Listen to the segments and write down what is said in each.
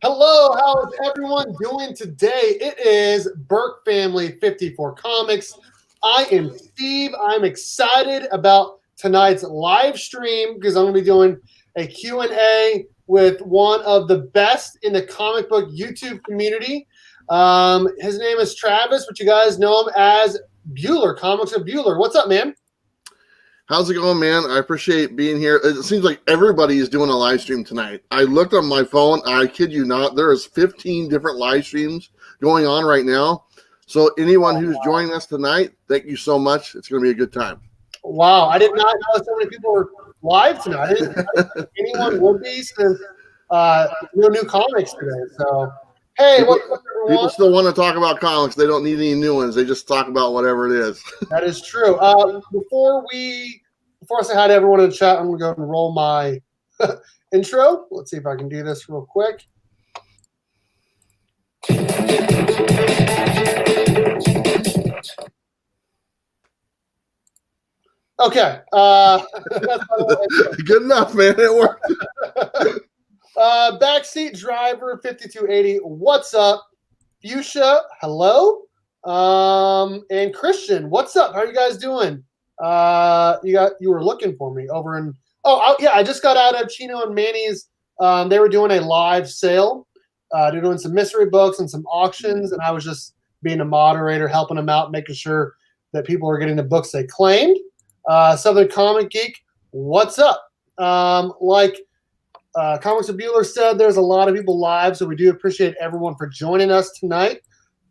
Hello, how is everyone doing today? It is berkfamily54comics. I am Steve. I'm excited about tonight's live stream because I'm going to be doing a Q&A with one of the best in the comic book YouTube community. His name is Travis, but you guys know him as Bueller, Comics With Bueller. What's up, man? How's it going, man? I appreciate being here. It seems like everybody is doing a live stream tonight. I looked on my phone. I kid you not. There is 15 different live streams going on right now. So anyone who's joining us tonight, thank you so much. It's going to be a good time. Wow. I did not know so many people were live tonight. I didn't think anyone would be since no new comics today. So, hey, what's up, everyone? People still want to talk about comics. They don't need any new ones. They just talk about whatever it is. That is true. Before I say hi to everyone in the chat, I'm going to go and roll my intro. Let's see if I can do this real quick. Okay. Good enough, man. It worked. Backseat driver 5280. What's up? Fuchsia, hello. And Christian, what's up? How are you guys doing? You were looking for me over in. Yeah, I just got out of Chino and Manny's. They were doing a live sale. They're doing some mystery books and some auctions, and I was just being a moderator, helping them out, making sure that people are getting the books they claimed. Southern Comic Geek, what's up? Comics With Bueller said, there's a lot of people live, so we do appreciate everyone for joining us tonight.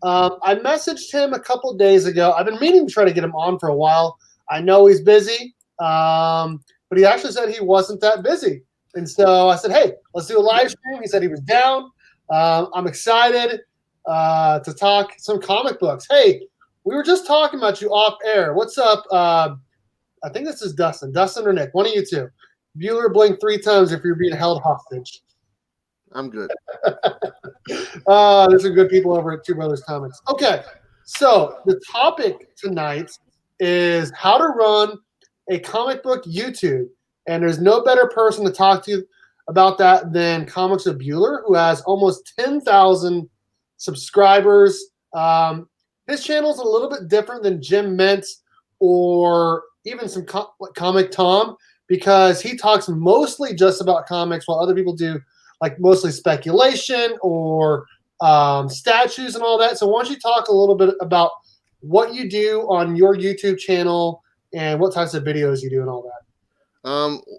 I messaged him a couple days ago. I've been meaning to try to get him on for a while. I know he's busy, but he actually said he wasn't that busy. And so I said, hey, let's do a live stream. He said he was down. I'm excited to talk some comic books. Hey, we were just talking about you off air. What's up? I think this is Dustin. Dustin or Nick, one of you two. Bueller, blink 3 times if you're being held hostage. I'm good. There's some good people over at Two Brothers Comics. Okay, so the topic tonight is how to run a comic book YouTube. And there's no better person to talk to about that than Comics With Bueller, who has almost 10,000 subscribers. His channel is a little bit different than Jim Mintz or even some Comic Tom, because he talks mostly just about comics while other people do like mostly speculation or statues and all that. So why don't you talk a little bit about what you do on your YouTube channel and what types of videos you do and all that?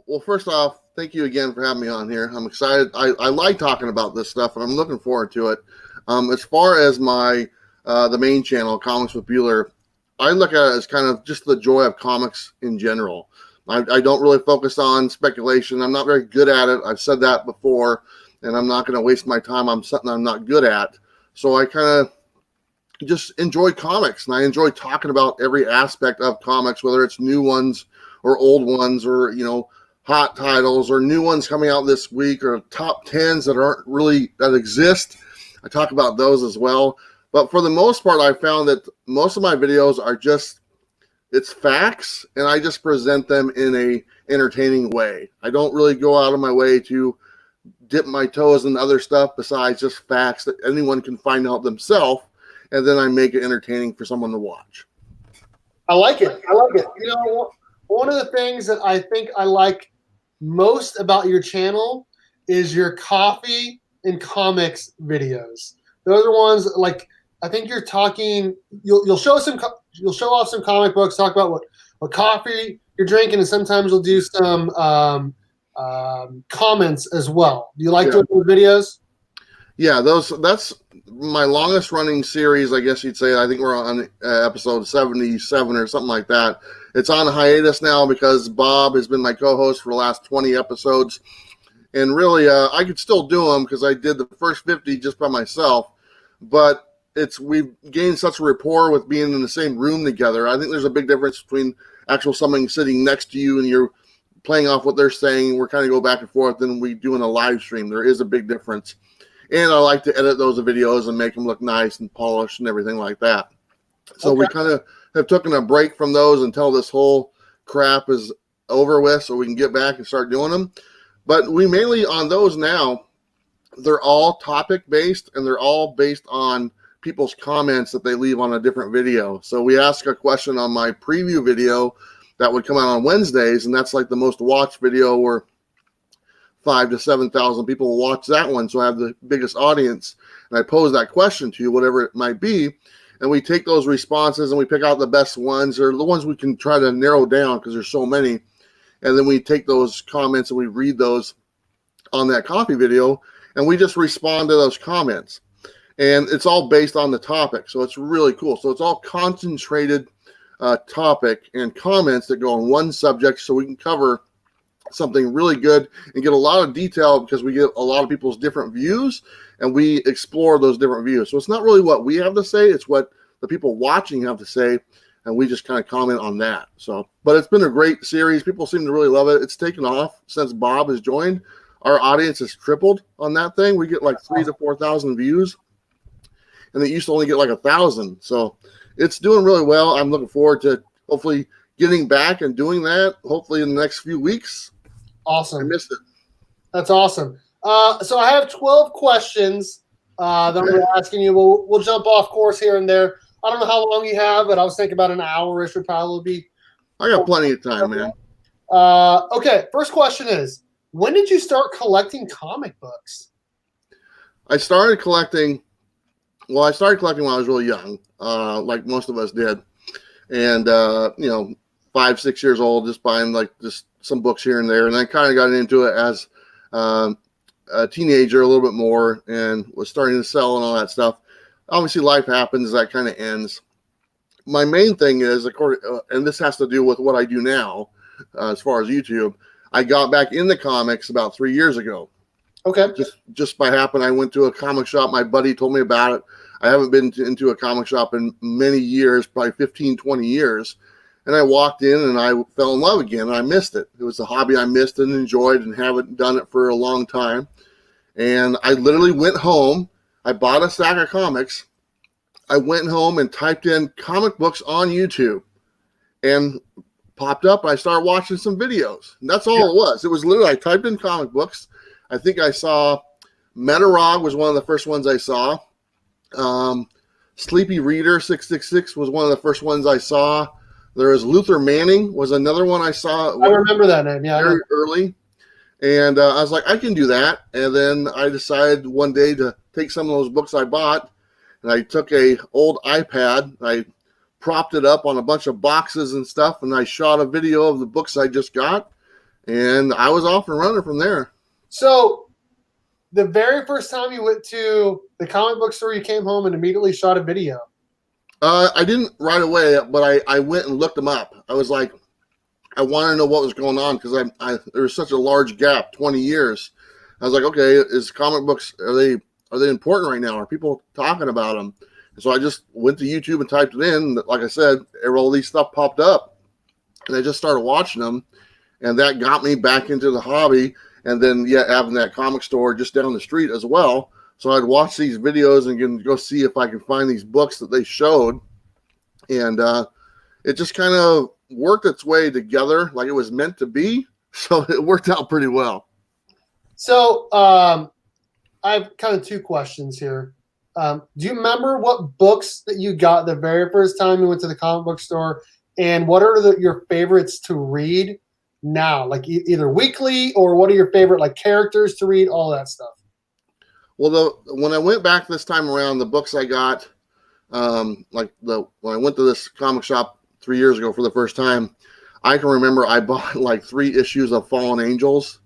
Well, first off, thank you again for having me on here. I'm excited. I like talking about this stuff, and I'm looking forward to it. As far as my the main channel, Comics With Bueller, I look at it as kind of just the joy of comics in general. I don't really focus on speculation. I'm not very good at it. I've said that before, and I'm not going to waste my time on something I'm not good at. So I kind of just enjoy comics, and I enjoy talking about every aspect of comics, whether it's new ones or old ones or, hot titles or new ones coming out this week or top 10s that exist. I talk about those as well. But for the most part, I found that most of my videos are it's facts, and I just present them in a entertaining way. I don't really go out of my way to dip my toes in other stuff besides just facts that anyone can find out themselves, and then I make it entertaining for someone to watch. I like it. One of the things that I think I like most about your channel is your coffee and comics videos. Those are ones like I think you're talking. You'll show off some comic books, talk about what coffee you're drinking, and sometimes you'll do some comments as well. Do you like doing those videos? Yeah, that's my longest running series, I guess you'd say. I think we're on episode 77 or something like that. It's on hiatus now because Bob has been my co-host for the last 20 episodes. And really, I could still do them because I did the first 50 just by myself. But we've gained such a rapport with being in the same room together. I think there's a big difference between someone sitting next to you and you're playing off what they're saying. We're kind of go back and forth than we do in a live stream. There is a big difference. And I like to edit those videos and make them look nice and polished and everything like that. So we kind of have taken a break from those until this whole crap is over with so we can get back and start doing them. But we mainly on those now, they're all topic based, and they're all based on people's comments that they leave on a different video. So we ask a question on my preview video that would come out on Wednesdays, and that's like the most watched video, where 5,000 to 7,000 people will watch that one. So I have the biggest audience, and I pose that question to you, whatever it might be, and we take those responses and we pick out the best ones, or the ones we can try to narrow down because there's so many. And then we take those comments and we read those on that coffee video, and we just respond to those comments. And it's all based on the topic. So it's really cool. So it's all concentrated topic and comments that go on one subject, so we can cover something really good and get a lot of detail, because we get a lot of people's different views and we explore those different views. So it's not really what we have to say, it's what the people watching have to say, and we just kind of comment on that. So, but it's been a great series. People seem to really love it. It's taken off since Bob has joined. Our audience has tripled on that thing. We get like 3,000 to 4,000 views, and it used to only get like 1,000. So it's doing really well. I'm looking forward to hopefully getting back and doing that, hopefully in the next few weeks. Awesome. I missed it. That's awesome. So I have 12 questions that I'm going to ask you. We'll jump off course here and there. I don't know how long you have, but I was thinking about an hour-ish would probably be. I got plenty of time, man. Okay, first question is, when did you start collecting comic books? I started collecting when I was really young, like most of us did. And, 5, 6 years old, just buying like just some books here and there. And I kind of got into it as a teenager a little bit more, and was starting to sell and all that stuff. Obviously, life happens, that kind of ends. My main thing is, and this has to do with what I do now, as far as YouTube. I got back into comics about 3 years ago. Okay. Just by happen, I went to a comic shop. My buddy told me about it. I haven't been into a comic shop in many years, probably 15, 20 years. And I walked in and I fell in love again, and I missed it. It was a hobby I missed and enjoyed, and haven't done it for a long time. And I literally went home. I bought a stack of comics. I went home and typed in comic books on YouTube, and popped up. I started watching some videos. And that's all it was. It was literally, I typed in comic books. I think I saw Metarog was one of the first ones I saw. Sleepy Reader 666 was one of the first ones I saw. There was Luther Manning was another one I saw. I remember that name. Yeah, very early. And I was like, I can do that. And then I decided one day to take some of those books I bought, and I took a old iPad. I propped it up on a bunch of boxes and stuff, and I shot a video of the books I just got, and I was off and running from there. So the very first time you went to the comic book store, you came home and immediately shot a video? I didn't right away, but I went and looked them up. I was like, I wanted to know what was going on, because there was such a large gap, 20 years. I was like, okay, is comic books, are they important right now? Are people talking about them? And so I just went to YouTube and typed it in. Like I said, all these stuff popped up, and I just started watching them, and that got me back into the hobby. And then, having that comic store just down the street as well. So I'd watch these videos and go see if I could find these books that they showed. And it just kind of worked its way together like it was meant to be. So it worked out pretty well. So I have kind of two questions here. Do you remember what books that you got the very first time you went to the comic book store? And what are your favorites to read now? Like either weekly, or what are your favorite like characters to read, all that stuff? Well, when I went back this time around, the books I got, when I went to this comic shop 3 years ago for the first time, I can remember I bought like 3 issues of Fallen Angels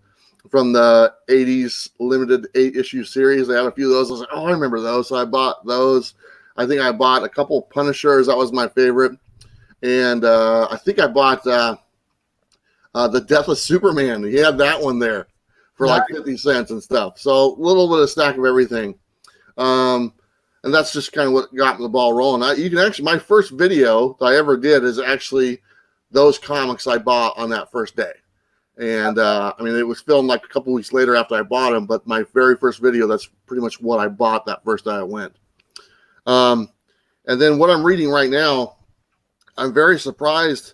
from the 80s limited 8-issue series. They had a few of those. I was like, oh, I remember those. So I bought those. I think I bought a couple Punishers. That was my favorite. And I think I bought The Death of Superman. He had that one there for like 50 cents and stuff. So a little bit of stack of everything. And that's just kind of what got the ball rolling. My first video that I ever did is actually those comics I bought on that first day. And it was filmed like a couple weeks later after I bought them, but my very first video, that's pretty much what I bought that first day I went. And then what I'm reading right now, I'm very surprised.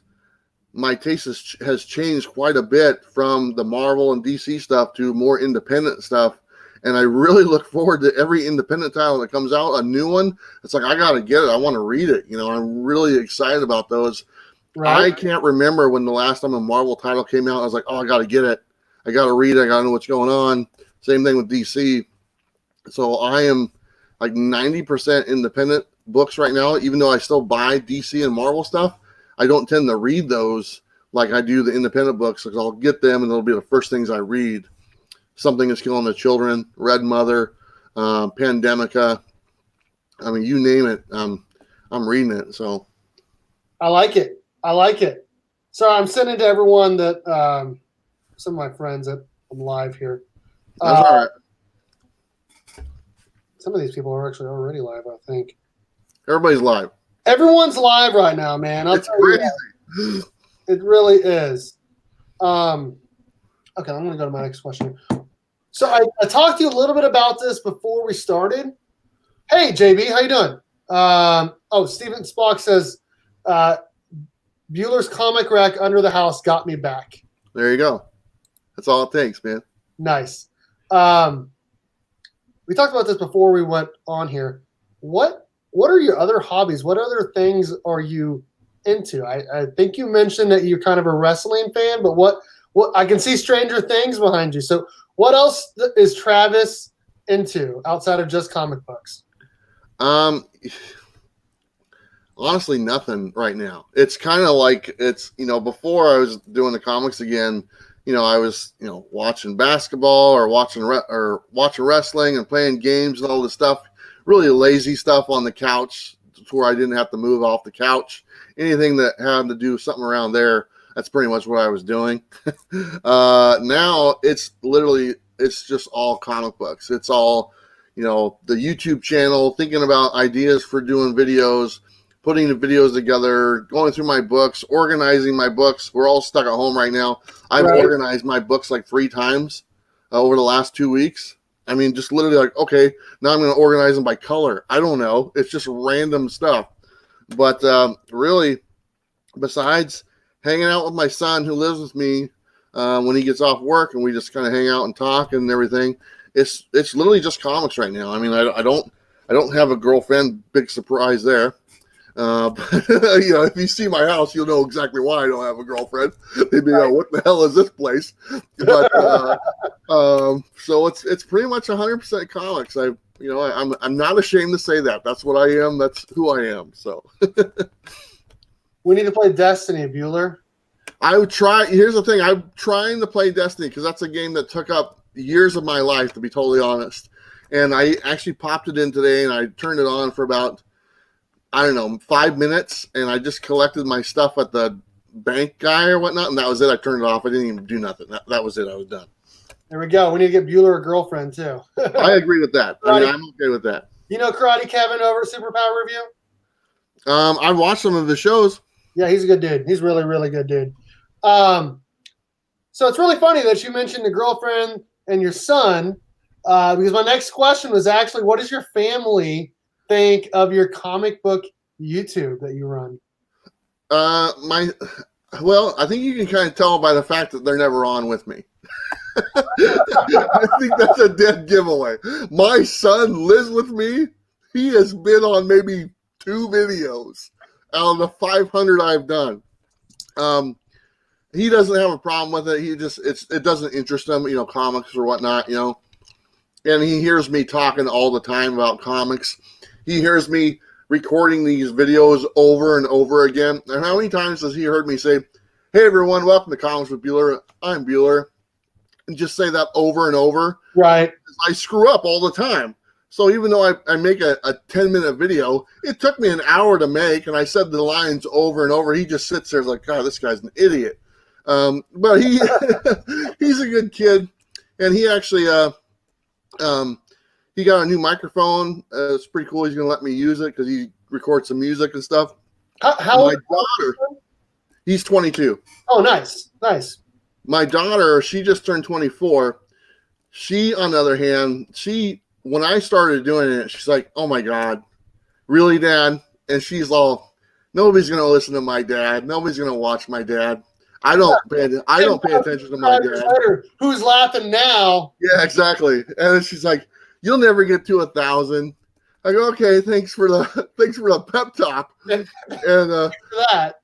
My taste has changed quite a bit from the Marvel and DC stuff to more independent stuff. And I really look forward to every independent title that comes out, a new one. It's like, I got to get it. I want to read it. I'm really excited about those. Right. I can't remember when the last time a Marvel title came out. I was like, oh, I got to get it. I got to read it. I got to know what's going on. Same thing with DC. So I am like 90% independent books right now, even though I still buy DC and Marvel stuff. I don't tend to read those like I do the independent books, because I'll get them and they'll be the first things I read. Something is Killing the Children, Red Mother, Pandemica. I mean, you name it. I'm reading it. So I like it. So I'm sending to everyone that some of my friends that I'm live here. That's all right. Some of these people are actually already live, I think. Everybody's live. Everyone's live right now, man. I'll tell you that. It really is. Okay, I'm going to go to my next question. So I talked to you a little bit about this before we started. Hey, JB, how you doing? Steven Spock says, Bueller's comic rack under the house got me back. There you go. That's all it takes, man. Nice. We talked about this before we went on here. What are your other hobbies? What other things are you into? I think you mentioned that you're kind of a wrestling fan, but what I can see Stranger Things behind you. So what else is Travis into outside of just comic books? Honestly, nothing right now. It's kind of like before I was doing the comics again, I was, watching basketball or watching wrestling and playing games and all this stuff, really lazy stuff on the couch to where I didn't have to move off the couch. Anything that had to do something around there, that's pretty much what I was doing. Now it's just all comic books. It's all, the YouTube channel, thinking about ideas for doing videos, putting the videos together, going through my books, organizing my books. We're all stuck at home right now. I've organized my books like 3 times over the last 2 weeks. I mean, just literally like, okay, now I'm going to organize them by color. I don't know. It's just random stuff. But really, besides hanging out with my son who lives with me when he gets off work and we just kind of hang out and talk and everything, it's literally just comics right now. I mean, I don't have a girlfriend. Big surprise there. But, if you see my house, you'll know exactly why I don't have a girlfriend. They'd be like, what the hell is this place? But so it's pretty much 100% comics. I'm not ashamed to say that. That's what I am. That's who I am. So we need to play Destiny, Bueller. I would try. Here's the thing. I'm trying to play Destiny because that's a game that took up years of my life, to be totally honest. And I actually popped it in today and I turned it on for about, 5 minutes, and I just collected my stuff at the bank guy or whatnot, and that was it. I turned it off. I didn't even do nothing. That was it. I was done. There we go. We need to get Bueller a girlfriend, too. I agree with that. I mean, I'm okay with that. You know Karate Kevin over at Superpower Review? I've watched some of his shows. Yeah, he's a good dude. He's really, really good dude. So it's really funny that you mentioned the girlfriend and your son, because my next question was actually, what does your family think of your comic book YouTube that you run? Well, I think you can kind of tell by the fact that they're never on with me. I think that's a dead giveaway. My son lives with me. He has been on maybe 2 videos out of the 500 I've done. He doesn't have a problem with it. It doesn't interest him, comics or whatnot, and he hears me talking all the time about comics. He hears me recording these videos over and over again. And how many times has he heard me say, hey, everyone, welcome to Comics with Bueller. I'm Bueller. And just say that over and over. Right. I screw up all the time. So even though I make a 10-minute video, it took me an hour to make, and I said the lines over and over. He just sits there like, God, this guy's an idiot. But he's a good kid. And he actually he got a new microphone. It's pretty cool. He's going to let me use it because he records some music and stuff. How my daughter, he's 22. Oh, nice. My daughter, she just turned 24. She, on the other hand, when I started doing it, she's like, oh my God, really, Dad? And she's all, nobody's going to listen to my dad. Nobody's going to watch my dad. I don't pay attention to my 5 years dad. later, who's laughing now? Yeah, exactly. And then she's like, "You'll never get to 1,000." I go, "Okay, thanks for the pep talk." And that.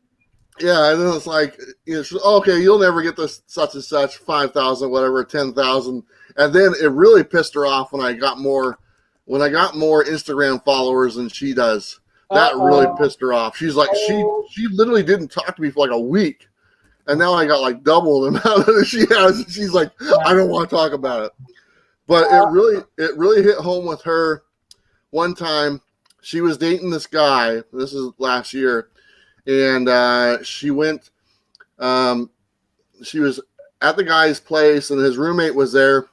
yeah, and then it's like, okay, you'll never get this such and such 5,000, whatever, 10,000, and then it really pissed her off when I got more Instagram followers than she does. That really pissed her off. She's like, she literally didn't talk to me for like a week, and now I got like double the amount that she has. And she's like, I don't want to talk about it. But it really hit home with her. One time, she was dating this guy. This is last year. And she went, she was at the guy's place, and his roommate was there.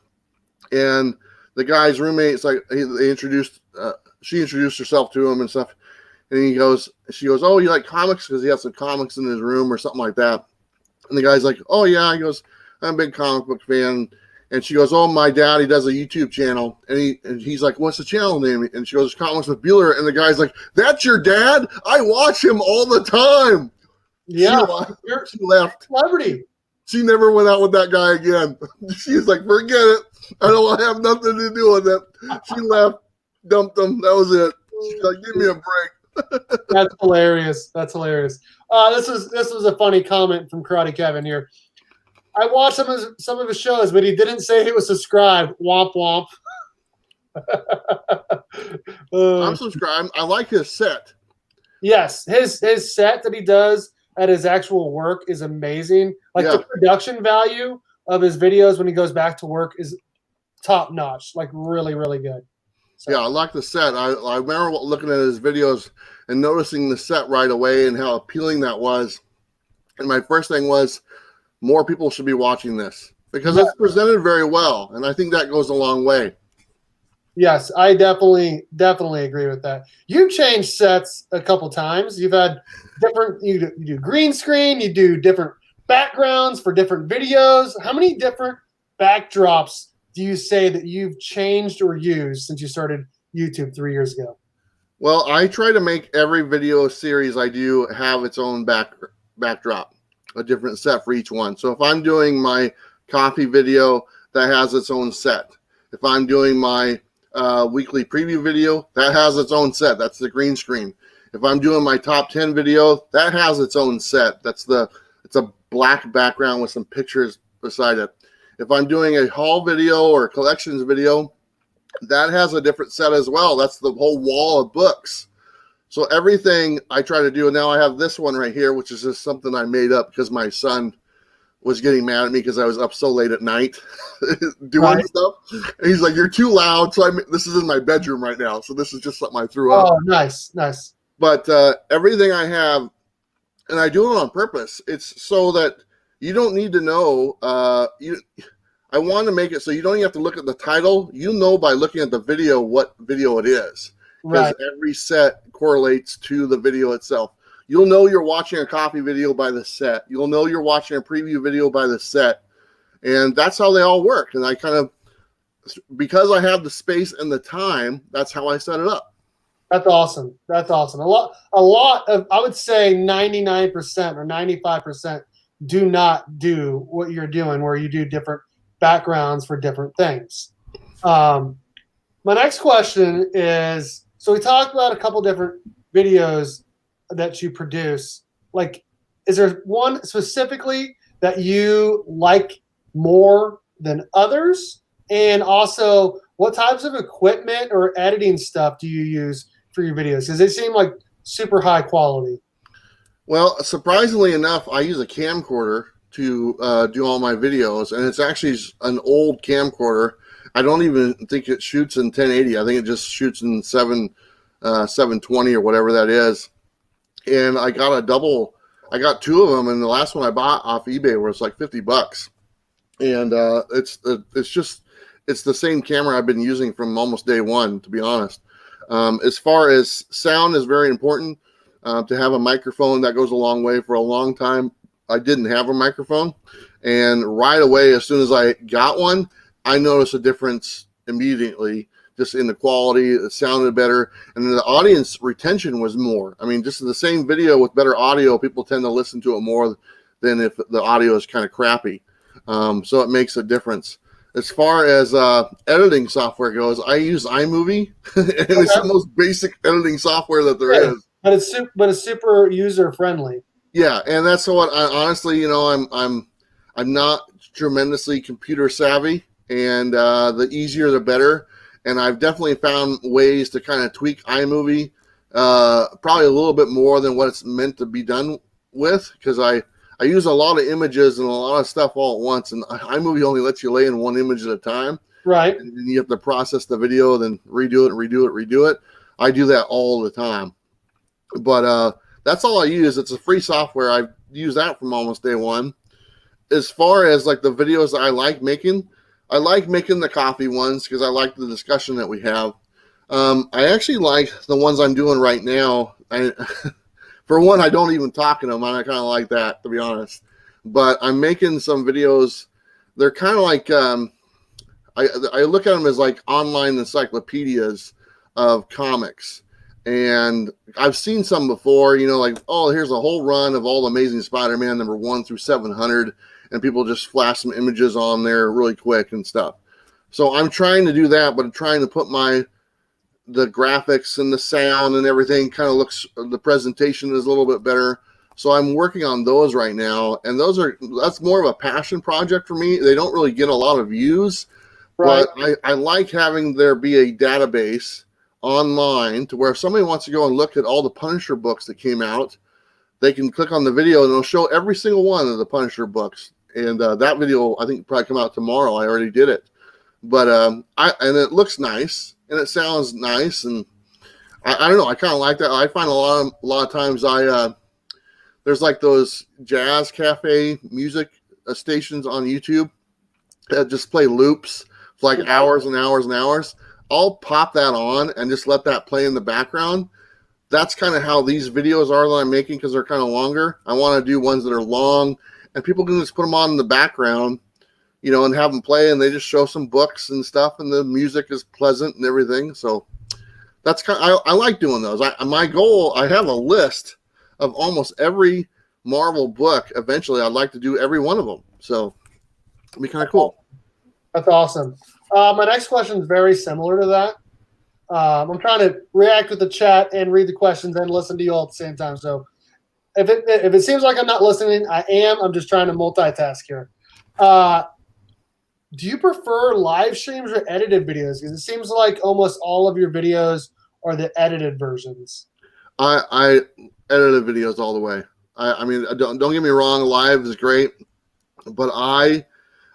And the guy's roommate, it's like she introduced herself to him and stuff. And she goes, "Oh, you like comics?" Because he has some comics in his room or something like that. And the guy's like, "Oh yeah." He goes, "I'm a big comic book fan." And she goes, "Oh, my dad, he does a YouTube channel." And he's like, "What's the channel name?" And she goes, "Comics with Bueller." And the guy's like, "That's your dad? I watch him all the time." Yeah. She left. Celebrity. She never went out with that guy again. She's like, "Forget it. I don't want to have nothing to do with it." She left, dumped him. That was it. She's like, "Give me a break." That's hilarious. That's hilarious. This was a funny comment from Karate Kevin here. I watched some of his shows, but he didn't say he was subscribed. Womp womp. I'm subscribed. I like his set. Yes, his set that he does at his actual work is amazing. Like the production value of his videos when he goes back to work is top notch. Like really, really good. So. Yeah, I like the set. I remember looking at his videos and noticing the set right away and how appealing that was. And my first thing was, more people should be watching this because it's presented very well, and I think that goes a long way. Yes, I definitely agree with that. You've changed sets a couple times. You've had different. You do green screen. You do different backgrounds for different videos. How many different backdrops do you say that you've changed or used since you started YouTube 3 years ago? Well, I try to make every video series I do have its own backdrop, a different set for each one. So if I'm doing my coffee video, that has its own set. If I'm doing my weekly preview video, that has its own set. That's the green screen. If I'm doing my top 10 video, that has its own set. It's a black background with some pictures beside it. If I'm doing a haul video or a collections video, that has a different set as well. That's the whole wall of books. So everything I try to do, and now I have this one right here, which is just something I made up because my son was getting mad at me because I was up so late at night doing stuff. And he's like, "You're too loud." So this is in my bedroom right now. So this is just something I threw up. Oh, nice. But everything I have, and I do it on purpose. It's so that you don't need to know. I want to make it so you don't even have to look at the title. You know by looking at the video what video it is. Because every set correlates to the video itself. You'll know you're watching a coffee video by the set. You'll know you're watching a preview video by the set. And that's how they all work. And I because I have the space and the time, that's how I set it up. That's awesome. A lot of, I would say 99% or 95% do not do what you're doing, where you do different backgrounds for different things. My next question is, so we talked about a couple different videos that you produce. Like, is there one specifically that you like more than others? And also, what types of equipment or editing stuff do you use for your videos? Because they seem like super high quality. Well, surprisingly enough, I use a camcorder to do all my videos, and it's actually an old camcorder. I don't even think it shoots in 1080. I think it just shoots in 720 or whatever that is. And I got I got two of them, and the last one I bought off eBay was like $50. And it's the same camera I've been using from almost day one, to be honest. As far as sound is very important, to have a microphone that goes a long way. For a long time, I didn't have a microphone, and right away, as soon as I got one, I noticed a difference immediately, just in the quality. It sounded better, and the audience retention was more. I mean, just the same video with better audio, people tend to listen to it more than if the audio is kind of crappy. So it makes a difference. As far as editing software goes, I use iMovie, and it's the most basic editing software that there is. But it's super user friendly. Yeah, and that's what I honestly, you know, I'm not tremendously computer savvy, and the easier the better. And I've definitely found ways to kind of tweak iMovie, probably a little bit more than what it's meant to be done with, because I use a lot of images and a lot of stuff all at once, and iMovie only lets you lay in one image at a time. Right. And then you have to process the video, then redo it. I do that all the time. But that's all I use. It's a free software. I've used that from almost day one. As far as like the videos that I like making the coffee ones because I like the discussion that we have. I actually like the ones I'm doing right now. For one, I don't even talk in them. I kind of like that, to be honest. But I'm making some videos. They're kind of like, I look at them as like online encyclopedias of comics. And I've seen some before, you know, like, oh, here's a whole run of all Amazing Spider-Man number 1 through 700. And people just flash some images on there really quick and stuff. So I'm trying to do that, but I'm trying to put the graphics and the sound and everything kind of the presentation is a little bit better. So I'm working on those right now. And that's more of a passion project for me. They don't really get a lot of views, right. But I like having there be a database online to where if somebody wants to go and look at all the Punisher books that came out, they can click on the video and it'll show every single one of the Punisher books. And that video, I think, will probably come out tomorrow. I already did it. But and it looks nice and it sounds nice, and I don't know. I kind of like that. I find a lot of times there's like those jazz cafe music stations on YouTube that just play loops for like hours and hours and hours. I'll pop that on and just let that play in the background. That's kind of how these videos are that I'm making because they're kind of longer. I want to do ones that are long, and people can just put them on in the background, you know, and have them play, and they just show some books and stuff, and the music is pleasant and everything. So that's I like doing those. My goal, I have a list of almost every Marvel book. Eventually, I'd like to do every one of them. So it'd be kind of cool. That's awesome. My next question is very similar to that. I'm trying to react with the chat and read the questions and listen to you all at the same time. So if it seems like I'm not listening, I am. I'm just trying to multitask here. Do you prefer live streams or edited videos? Because it seems like almost all of your videos are the edited versions. I edited videos all the way. I mean, don't get me wrong, live is great, but I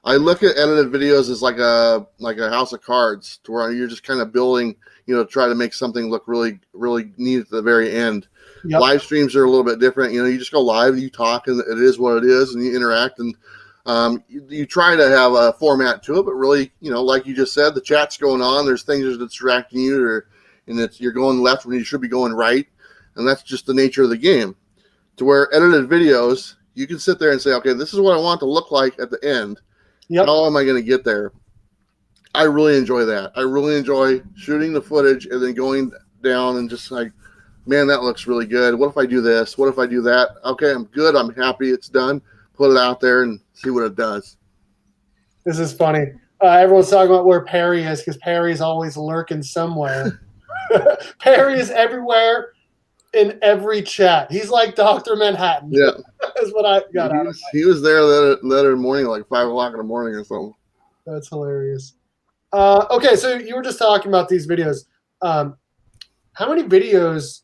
look at edited videos as like a house of cards, to where you're just kind of building, you know, try to make something look really, really neat at the very end. Yep. Live streams are a little bit different. You know, you just go live, you talk, and it is what it is, and you interact, and you try to have a format to it, but really, you know, like you just said, the chat's going on. There's things that are distracting you, and you're going left when you should be going right, and that's just the nature of the game. To where edited videos, you can sit there and say, okay, this is what I want to look like at the end. Yep. How am I going to get there? I really enjoy that. I really enjoy shooting the footage and then going down and just like, man, that looks really good. What if I do this? What if I do that? Okay, I'm good. I'm happy. It's done. Put it out there and see what it does. This is funny. Everyone's talking about where Perry is because Perry's always lurking somewhere. Perry is everywhere in every chat. He's like Dr. Manhattan. Yeah. That's what I got out of it. He was there that other morning, like 5 o'clock in the morning or something. That's hilarious. Okay, so you were just talking about these videos. How many videos,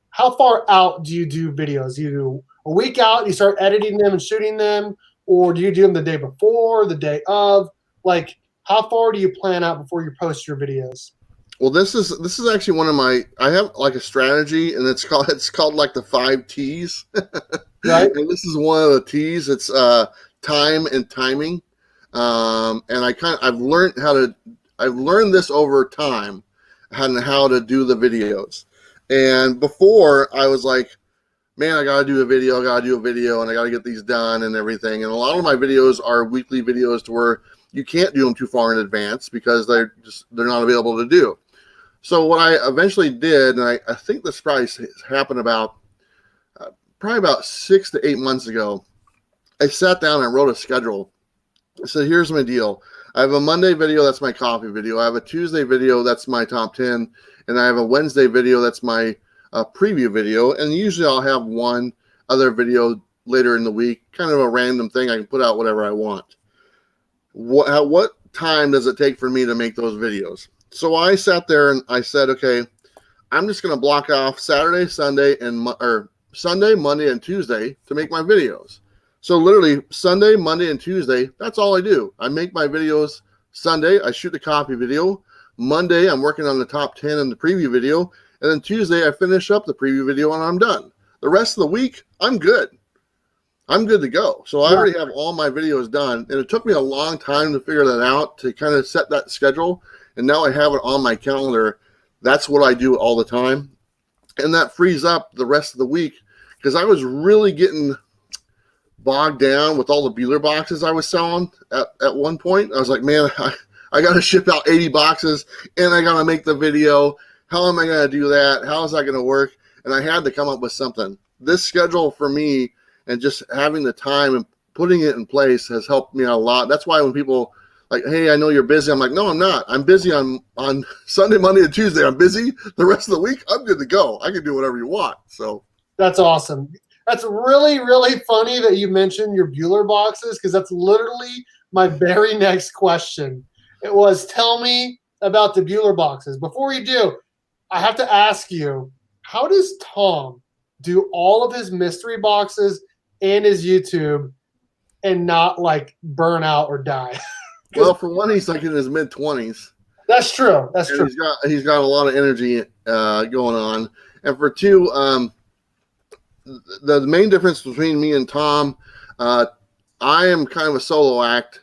how far out do you do videos? Do you do a week out and you start editing them and shooting them? Or do you do them the day before, the day of? Like, how far do you plan out before you post your videos? Well, this is actually one of I have like a strategy, and it's called like the 5 T's. Right. And this is one of the T's. It's time and timing. And I've learned this over time, how to do the videos. And before I was like, man, I gotta do a video, and I gotta get these done and everything. And a lot of my videos are weekly videos to where you can't do them too far in advance because they're not available to do. So what I eventually did, and I think this probably happened about probably about 6 to 8 months ago, I sat down and wrote a schedule. I said, here's my deal. I have a Monday video, that's my coffee video. I have a Tuesday video, that's my top 10. And I have a Wednesday video, that's my preview video. And usually I'll have one other video later in the week, kind of a random thing. I can put out whatever I want. What time does it take for me to make those videos? So I sat there and I said, okay, I'm just going to block off Saturday, Sunday, or Sunday, Monday, and Tuesday to make my videos. So literally Sunday, Monday, and Tuesday, that's all I do. I make my videos Sunday. I shoot the copy video. Monday, I'm working on the top 10 and the preview video. And then Tuesday, I finish up the preview video and I'm done. The rest of the week, I'm good. I'm good to go. So I already have all my videos done. And it took me a long time to figure that out, to kind of set that schedule. And now I have it on my calendar. That's what I do all the time. And that frees up the rest of the week, because I was really getting bogged down with all the Bueller boxes I was selling at one point. I was like, man, I got to ship out 80 boxes and I got to make the video. How am I going to do that? How is that going to work? And I had to come up with something. This schedule for me, and just having the time and putting it in place, has helped me out a lot. That's why when people like, hey, I know you're busy, I'm like, no, I'm not. I'm busy on Sunday, Monday, and Tuesday. I'm busy. The rest of the week, I'm good to go. I can do whatever you want. So that's awesome. That's really, really funny that you mentioned your Bueller boxes, because that's literally my very next question. It was, tell me about the Bueller boxes. Before you do, I have to ask you, how does Tom do all of his mystery boxes and his YouTube and not like burn out or die? Well, for one, he's like in his mid-20s. That's true. That's true. He's got a lot of energy going on. And for two, the main difference between me and Tom, I am kind of a solo act,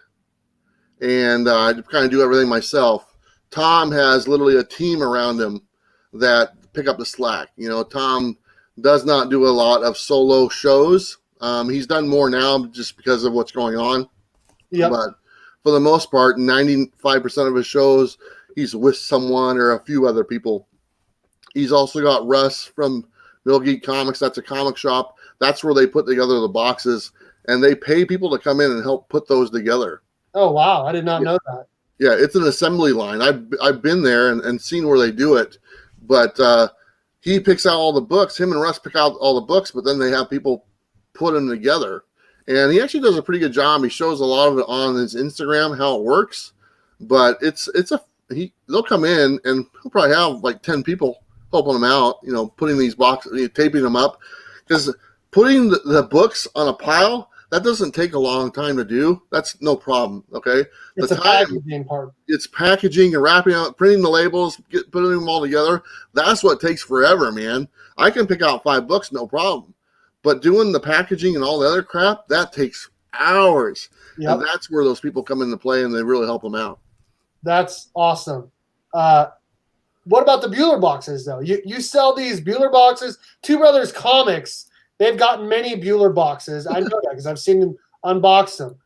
and I kind of do everything myself. Tom has literally a team around him that pick up the slack. You know, Tom does not do a lot of solo shows. He's done more now just because of what's going on. Yeah. But for the most part, 95% of his shows, he's with someone or a few other people. He's also got Russ from Mill Geek Comics. That's a comic shop. That's where they put together the boxes, and they pay people to come in and help put those together. Oh, wow. I did not know that. Yeah, it's an assembly line. I've been there and seen where they do it. But he picks out all the books. Him and Russ pick out all the books, but then they have people put them together. And he actually does a pretty good job. He shows a lot of it on his Instagram, how it works. But they'll come in and he'll probably have like 10 people helping him out, you know, putting these boxes, taping them up. Because putting the books on a pile, that doesn't take a long time to do. That's no problem, okay? It's the packaging part. It's packaging and wrapping up, printing the labels, putting them all together. That's what takes forever, man. I can pick out 5 books, no problem. But doing the packaging and all the other crap, that takes hours. Yep. And that's where those people come into play, and they really help them out. That's awesome. What about the Bueller boxes, though? You sell these Bueller boxes. Two Brothers Comics, they've gotten many Bueller boxes. I know that because I've seen them unbox them.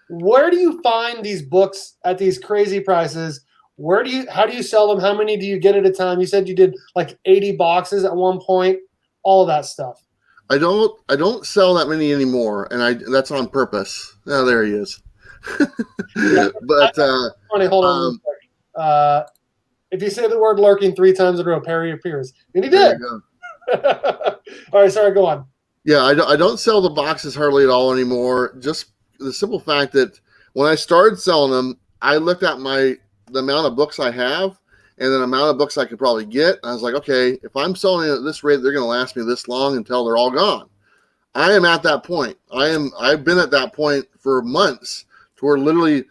Where do you find these books at these crazy prices? How do you sell them? How many do you get at a time? You said you did like 80 boxes at one point, all of that stuff. I don't sell that many anymore, and that's on purpose. Oh, there he is. Yeah, but hold on. If you say the word lurking 3 times in a row, Perry appears. And he did. All right, sorry, go on. Yeah, I don't sell the boxes hardly at all anymore. Just the simple fact that when I started selling them, I looked at the amount of books I have and the amount of books I could probably get. I was like, okay, if I'm selling it at this rate, they're going to last me this long until they're all gone. I am at that point. I've been at that point for months to where literally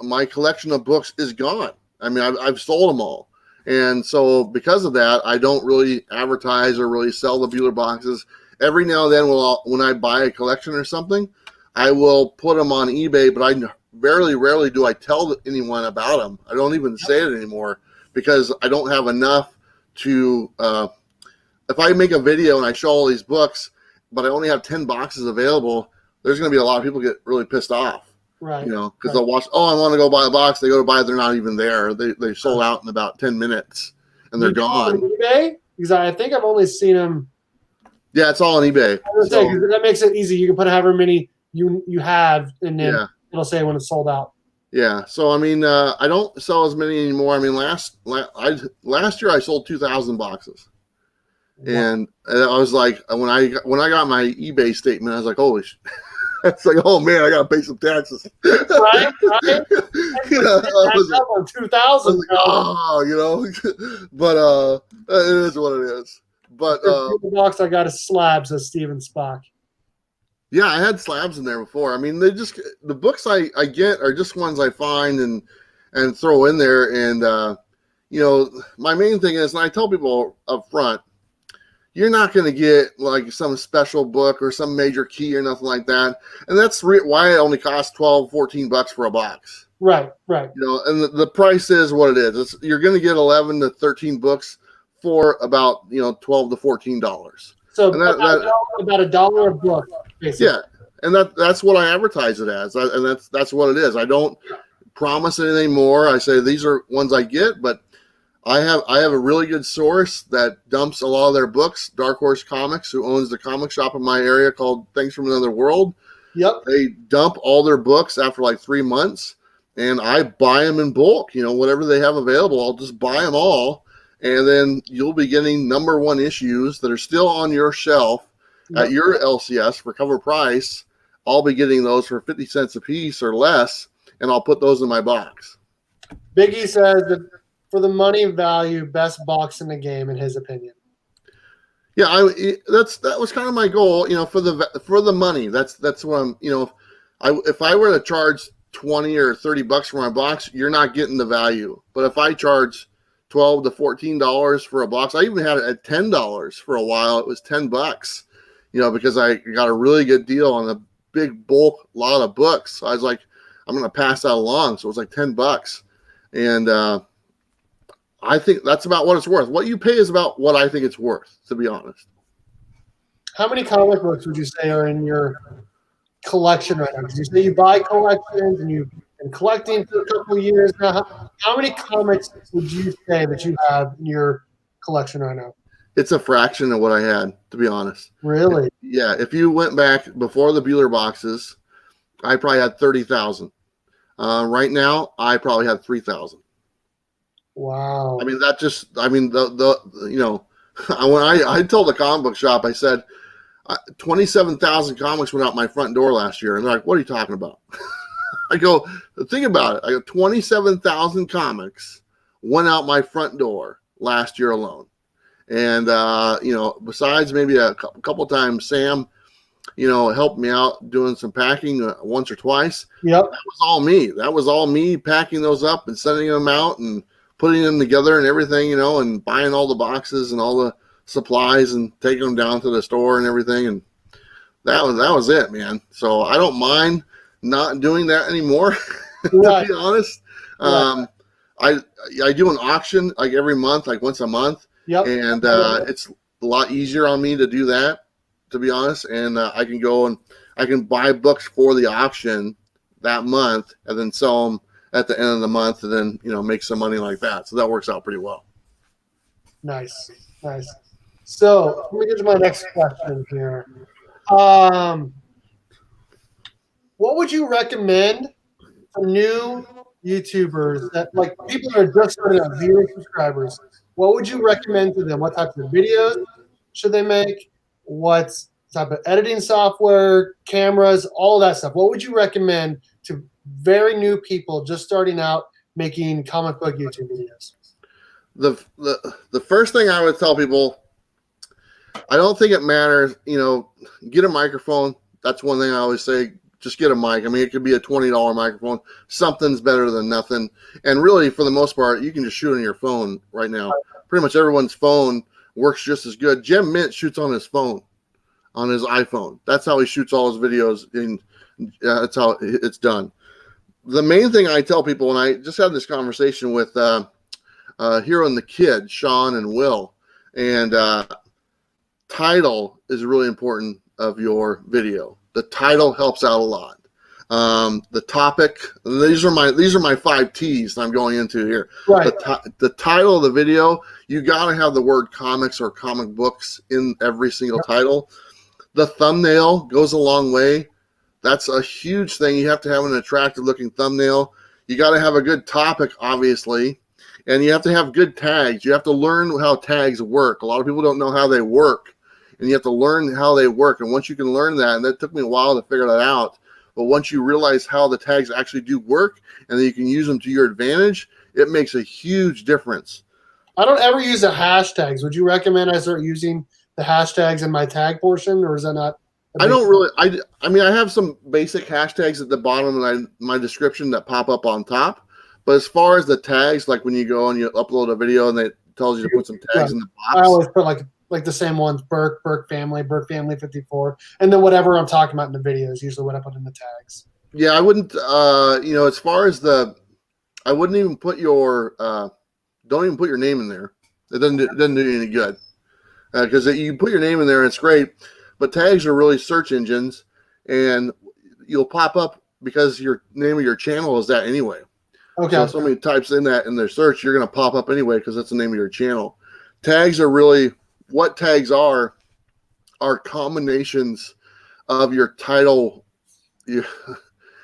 my collection of books is gone. I mean, I've sold them all. And so because of that, I don't really advertise or really sell the Bueller boxes. Every now and then when I buy a collection or something, I will put them on eBay, but I very rarely do I tell anyone about them. I don't even say it anymore because I don't have enough to if I make a video and I show all these books, but I only have 10 boxes available, there's going to be a lot of people get really pissed off. Right. You know, because they'll watch, I want to go buy a box. They go to buy it. They're not even there. They sold out in about 10 minutes and they're gone. eBay? Because I think I've only seen them Yeah, it's all on eBay. I was saying, 'cause that makes it easy. You can put however many you have, and then Yeah. it'll say when it's sold out. Yeah. So I mean, I don't sell as many anymore. I mean, last year I sold 2,000 boxes, and I was like, when I got my eBay statement, I was like, holy. It's like, oh man, I gotta pay some taxes. Right. You know, I was up on 2,000. like, oh, you know, but it is what it is. But The box I got a slab, says Steven Spock. yeah, I had slabs in there before. I mean, the books I get are just ones I find and throw in there. And you know, my main thing is, and I tell people up front, you're not going to get like some special book or some major key or nothing like that. And that's why it only costs $12-14 for a box. Right. You know, and the price is what it is. You're going to get 11 to 13 books for about, you know, $12 to $14. So and about $1 a book, basically. Yeah, and that's what I advertise it as, and that's what it is. I don't promise anything more. I say these are ones I get, but I have a really good source that dumps a lot of their books. Dark Horse Comics, who owns the comic shop in my area called Things from Another World. Yep. They dump all their books after like 3 months, and I buy them in bulk. You know, whatever they have available, I'll just buy them all, and then you'll be getting #1 issues that are still on your shelf at your LCS for cover price. I'll be getting those for 50 cents a piece or less, and I'll put those in my box. Biggie says that for the money value, best box in the game, in his opinion. Yeah, that was kind of my goal, you know, for the money. That's what I'm, you know, if I were to charge 20 or 30 bucks for my box, you're not getting the value. But if I charge $12 to $14 for a box, I even had it at $10 for a while. It was $10, you know, because I got a really good deal on a big bulk lot of books. So I was like, I'm going to pass that along. So it was like $10, and I think that's about what it's worth. What you pay is about what I think it's worth, to be honest. How many comic books would you say are in your collection right now? Because you say you buy collections and you've been collecting for a couple of years now. How many comics would you say that you have in your collection right now? It's a fraction of what I had, to be honest. Really? Yeah. If you went back before the Bueller boxes, I probably had 30,000. Right now, I probably have 3,000. Wow. I mean, the you know, when I told the comic book shop, I said, 27,000 comics went out my front door last year. And they're like, what are you talking about? I go, think about it. I go, 27,000 comics went out my front door last year alone. And, you know, besides maybe a couple times Sam, you know, helped me out doing some packing once or twice. Yep. That was all me. That was all me packing those up and sending them out and putting them together and everything, you know, and buying all the boxes and all the supplies and taking them down to the store and everything. And that was it, man. So I don't mind not doing that anymore, to be honest. I do an auction like every month, like once a month. Yep. And it's a lot easier on me to do that, to be honest. And I can go and I can buy books for the auction that month and then sell them at the end of the month and then, you know, make some money like that. So that works out pretty well. Nice. So let me get to my next question here. What would you recommend for new YouTubers that, like, people that are just starting out, 0 subscribers? What would you recommend to them? What types of videos should they make? What type of editing software, cameras, all that stuff? What would you recommend to very new people just starting out making comic book YouTube videos? The first thing I would tell people, I don't think it matters, you know, get a microphone. That's one thing I always say, just get a mic. I mean, it could be a $20 microphone. Something's better than nothing. And really, for the most part, you can just shoot on your phone right now. Pretty much everyone's phone works just as good. Jim Mint shoots on his phone, on his iPhone. That's how he shoots all his videos, and that's how it's done. The main thing I tell people, and I just had this conversation with Hero and the Kid, Sean and Will, and title is really important of your video. The title helps out a lot. the topic. These are my 5 T's that I'm going into here. Right. The title of the video, you got to have the word comics or comic books in every single title. The thumbnail goes a long way. That's a huge thing. You have to have an attractive looking thumbnail. You got to have a good topic, obviously, and you have to have good tags. You have to learn how tags work. A lot of people don't know how they work, and you have to learn how they work. And once you can learn that, and that took me a while to figure that out, but once you realize how the tags actually do work and then you can use them to your advantage, it makes a huge difference. I don't ever use the hashtags. Would you recommend I start using the hashtags in my tag portion, or is that not? I don't really. I mean, I have some basic hashtags at the bottom of my description that pop up on top. But as far as the tags, like when you go and you upload a video and it tells you to put some tags in the box. I always put like the same ones, berkfamily54, and then whatever I'm talking about in the video is usually what I put in the tags. Yeah, I wouldn't. As far as I wouldn't even put your. Don't even put your name in there. It doesn't do you any good because you put your name in there and it's great. But tags are really search engines, and you'll pop up because your name of your channel is that anyway. Okay. So if somebody types in that in their search, you're going to pop up anyway because that's the name of your channel. Tags are really what tags are combinations of your title.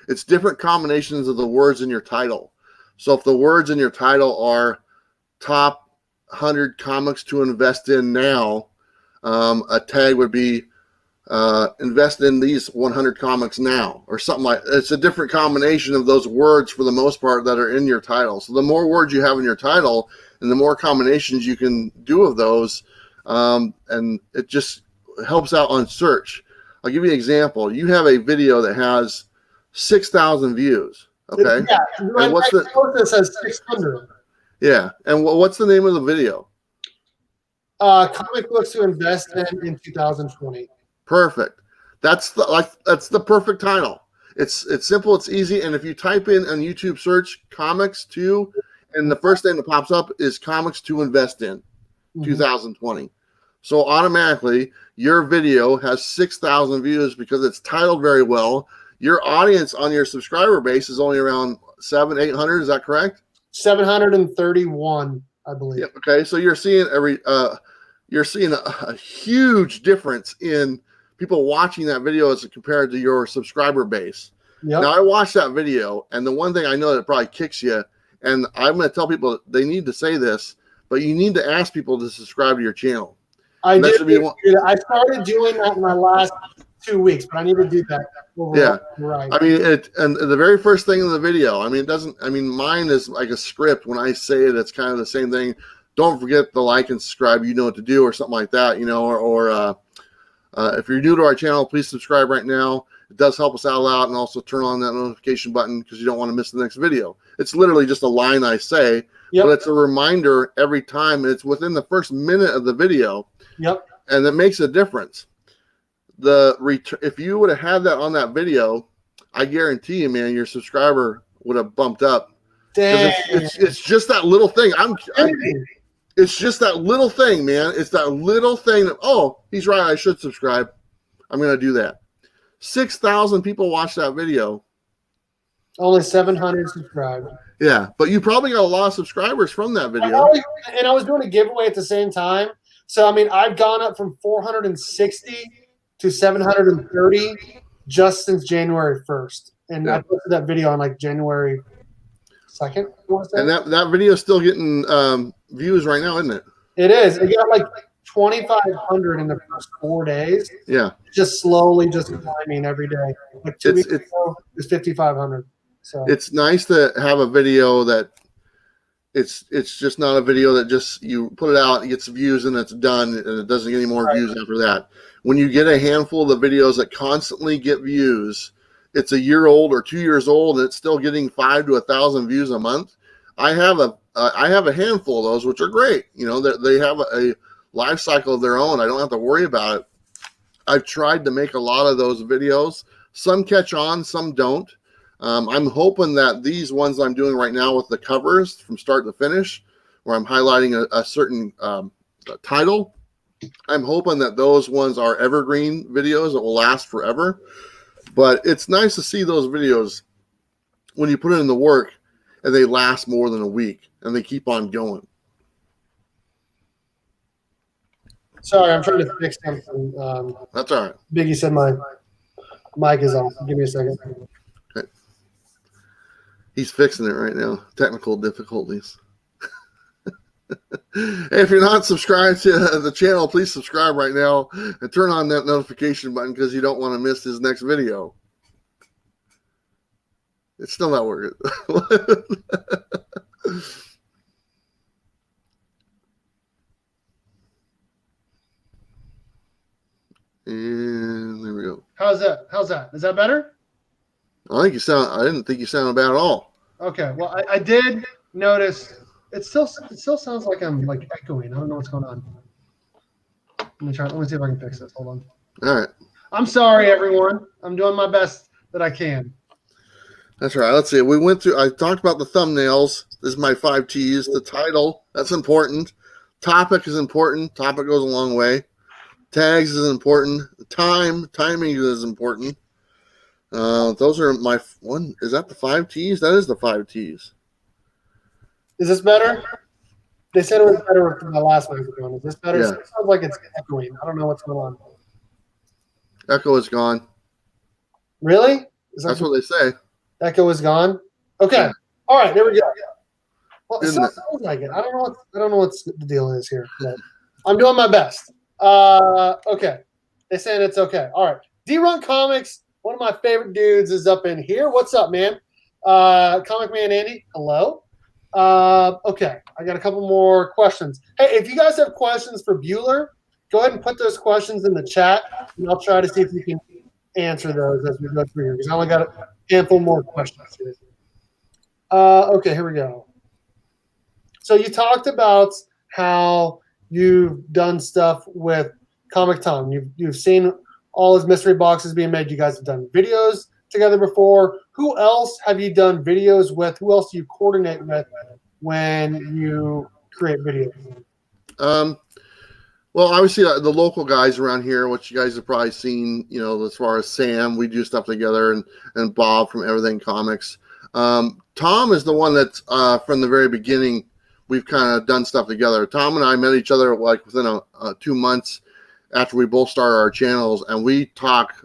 It's different combinations of the words in your title. So if the words in your title are top 100 comics to invest in now, a tag would be invest in these 100 comics now, or something like that. It's a different combination of those words for the most part that are in your title. So the more words you have in your title and the more combinations you can do of those, and it just helps out on search. I'll give you an example. You have a video that has 6,000 views. Okay. Yeah. And what's the this has 600. Yeah. And what's the name of the video? Comic books to invest in 2020. Perfect. That's the perfect title. It's simple, it's easy, and if you type in on YouTube search comics to, and the first thing that pops up is comics to invest in 2020. So automatically your video has 6,000 views because it's titled very well. Your audience on your subscriber base is only around 700-800. Is that correct? 731, I believe. Yep. Okay. So you're seeing a huge difference in people watching that video as compared to your subscriber base. Yep. Now I watched that video, and the one thing I know that probably kicks you, and I'm going to tell people they need to say this, but you need to ask people to subscribe to your channel. I started doing that in my last 2 weeks, but I need to do that. Yeah. Right. I mean, and the very first thing in the video, I mean, mine is like a script. When I say it, it's kind of the same thing. Don't forget to like and subscribe. You know what to do, or something like that, or if you're new to our channel, please subscribe right now. It does help us out a lot, and also turn on that notification button because you don't want to miss the next video. It's literally just a line I say, but it's a reminder every time. It's within the first minute of the video. Yep. And it makes a difference. If you would have had that on that video, I guarantee you, man, your subscriber would have bumped up. Dang. It's just that little thing. It's just that little thing, man. It's that little thing that, oh, he's right, I should subscribe. I'm going to do that. 6,000 people watched that video. Only 700 subscribed. Yeah, but you probably got a lot of subscribers from that video. I was doing a giveaway at the same time. So, I mean, I've gone up from 460 to 730 just since January 1st. And I posted that video on like January 2nd. And that video is still getting views right now, isn't it? It is. It got like 2,500 in the first 4 days. Yeah. Just slowly just climbing every day. Like 2 weeks ago, it's 5,500. So it's nice to have a video that it's just not a video that just you put it out, it gets views, and it's done, and it doesn't get any more views after that. When you get a handful of the videos that constantly get views, it's a year old or 2 years old, and it's still getting 5 to 1,000 views a month. I have a handful of those, which are great. They have a life cycle of their own. I don't have to worry about it. I've tried to make a lot of those videos. Some catch on, some don't. I'm hoping that these ones I'm doing right now with the covers from start to finish, where I'm highlighting a certain title, I'm hoping that those ones are evergreen videos that will last forever. But it's nice to see those videos when you put in the work and they last more than a week and they keep on going. Sorry, I'm trying to fix something. That's all right. Biggie said my mic is off. Give me a second. Okay. He's fixing it right now. Technical difficulties. If you're not subscribed to the channel, please subscribe right now and turn on that notification button because you don't want to miss his next video. It's still not working. And there we go. How's that? How's that? Is that better? I didn't think you sounded bad at all. Okay. Well, I did notice it still sounds like I'm like echoing. I don't know what's going on. Let me see if I can fix this. Hold on. All right. I'm sorry, everyone. I'm doing my best that I can. That's right. Let's see. I talked about the thumbnails. This is my 5 T's. The title, that's important. Topic is important. Topic goes a long way. Tags is important. Timing is important. Those are my one. Is that the 5 T's? That is the 5 T's. Is this better? They said it was better with my last microphone. Is this better? Yeah. It sounds like it's echoing. I don't know what's going on. Echo is gone. Really? That's what they say. Echo is gone. Okay. Yeah. All right. There we go. Well, it Isn't still it? sounds like it. I don't know what the deal is here. But I'm doing my best. Okay. They're saying it's okay. All right. D-Run Comics. One of my favorite dudes is up in here. What's up, man? Comic Man Andy. Hello. Okay. I got a couple more questions. Hey, if you guys have questions for Bueller, go ahead and put those questions in the chat, and I'll try to see if we can answer those as we go through here, because I only got a handful more questions here. Okay, here we go. So you talked about how you've done stuff with Comic Tom. You've seen all his mystery boxes being made. You guys have done videos together before. Who else have you done videos with? Who else do you coordinate with when you create videos? Well, obviously the local guys around here, which you guys have probably seen, as far as Sam, we do stuff together, and Bob from Everything Comics. Tom is the one that's from the very beginning. We've kind of done stuff together. Tom and I met each other like within 2 months after we both started our channels, and we talk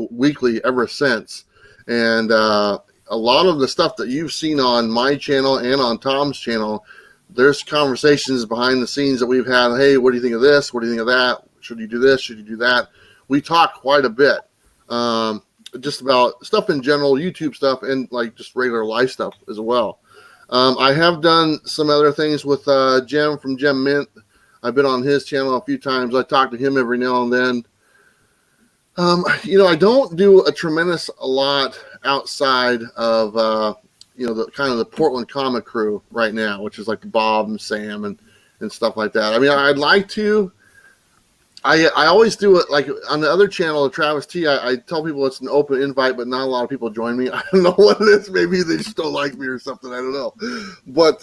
weekly ever since. And a lot of the stuff that you've seen on my channel and on Tom's channel, there's conversations behind the scenes that we've had. Hey, what do you think of this? What do you think of that? Should you do this? Should you do that? We talk quite a bit, just about stuff in general, YouTube stuff, and like just regular life stuff as well. I have done some other things with Jem from Gem Mint. I've been on his channel a few times. I talk to him every now and then. I don't do a tremendous lot outside of the kind of the Portland comic crew right now, which is like Bob and Sam and stuff like that. I mean, I'd like to. I always do it like on the other channel, Travis T. I tell people it's an open invite, but not a lot of people join me. I don't know what it is. Maybe they just don't like me or something. I don't know. But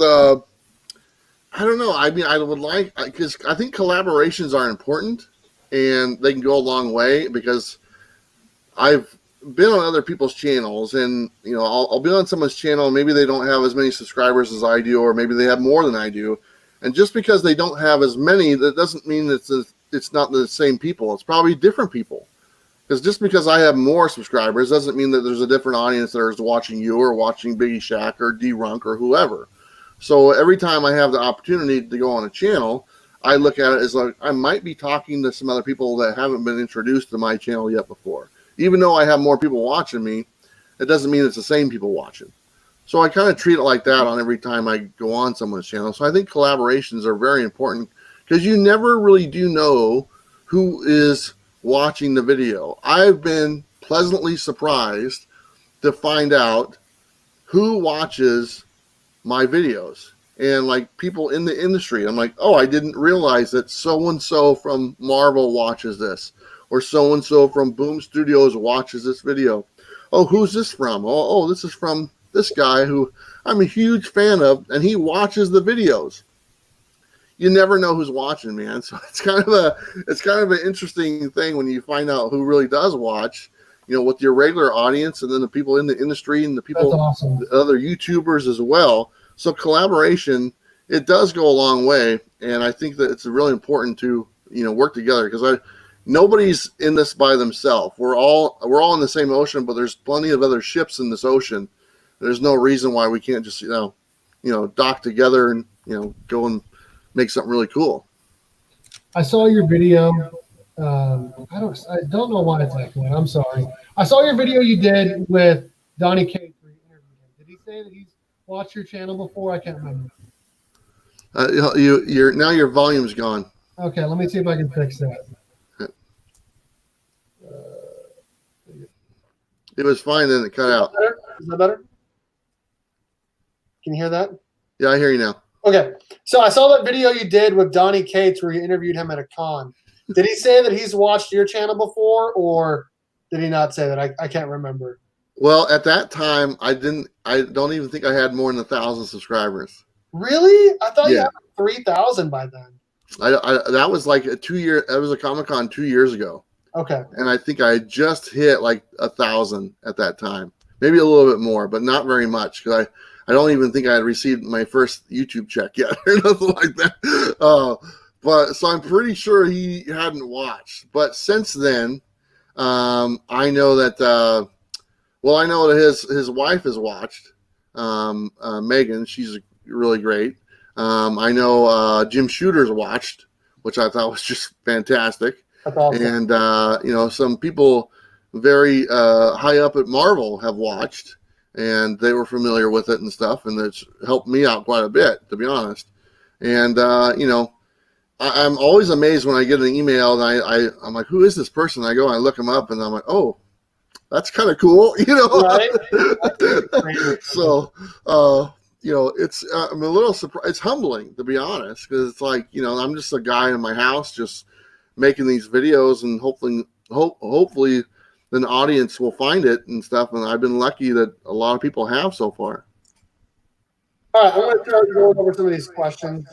I don't know. I mean, I would like, because I think collaborations are important and they can go a long way, because I've been on other people's channels, and I'll be on someone's channel and maybe they don't have as many subscribers as I do, or maybe they have more than I do, and just because they don't have as many, that doesn't mean it's not the same people. It's probably different people, because just because I have more subscribers doesn't mean that there's a different audience that is watching you or watching Biggie Shack or D-Runk or whoever. So every time I have the opportunity to go on a channel, I look at it as like I might be talking to some other people that haven't been introduced to my channel yet before. Even though I have more people watching me, it doesn't mean it's the same people watching. So I kind of treat it like that on every time I go on someone's channel. So I think collaborations are very important, because you never really do know who is watching the video. I've been pleasantly surprised to find out who watches my videos, and like people in the industry. I'm like, oh, I didn't realize that so-and-so from Marvel watches this, or so-and-so from Boom Studios watches this video. Oh, who's this from? Oh, this is from this guy who I'm a huge fan of, and he watches the videos. You never know who's watching, man. So it's kind of an interesting thing when you find out who really does watch. with your regular audience, and then the people in the industry and the people, awesome. the other YouTubers as well. So collaboration, it does go a long way, and I think that it's really important to work together, because nobody's in this by themselves. We're all in the same ocean, but there's plenty of other ships in this ocean. There's no reason why we can't just dock together and go and make something really cool. I saw your video. I don't know why it's echoing. I'm sorry. I saw your video you did with Donnie Cates where you interviewed him. Did he say that he's watched your channel before? I can't remember. Now your volume's gone. Okay, let me see if I can fix that. It was fine, then it cut out. Is that better? Can you hear that? Yeah, I hear you now. Okay, so I saw that video you did with Donnie Cates where you interviewed him at a con. Did he say that he's watched your channel before, or did he not say that? I can't remember. Well, at that time, I don't even think I had more than 1,000 subscribers. Really? I thought you had 3,000 by then. That was like that was a Comic-Con 2 years ago. Okay. And I think I just hit like 1,000 at that time. Maybe a little bit more, but not very much, because I don't even think I had received my first YouTube check yet or nothing like that. But so I'm pretty sure he hadn't watched. But since then, I know that I know that his wife has watched. Megan, she's really great. I know Jim Shooter's watched, which I thought was just fantastic. That's awesome. And some people very high up at Marvel have watched, and they were familiar with it and stuff, and it's helped me out quite a bit, to be honest. And I'm always amazed when I get an email and I'm like, who is this person? I go and I look them up, and I'm like, oh, that's kind of cool, Right? So, it's I'm a little surprised. It's humbling, to be honest, because it's like, I'm just a guy in my house just making these videos, and hopefully an audience will find it and stuff. And I've been lucky that a lot of people have so far. All right, I'm going to start going over some of these questions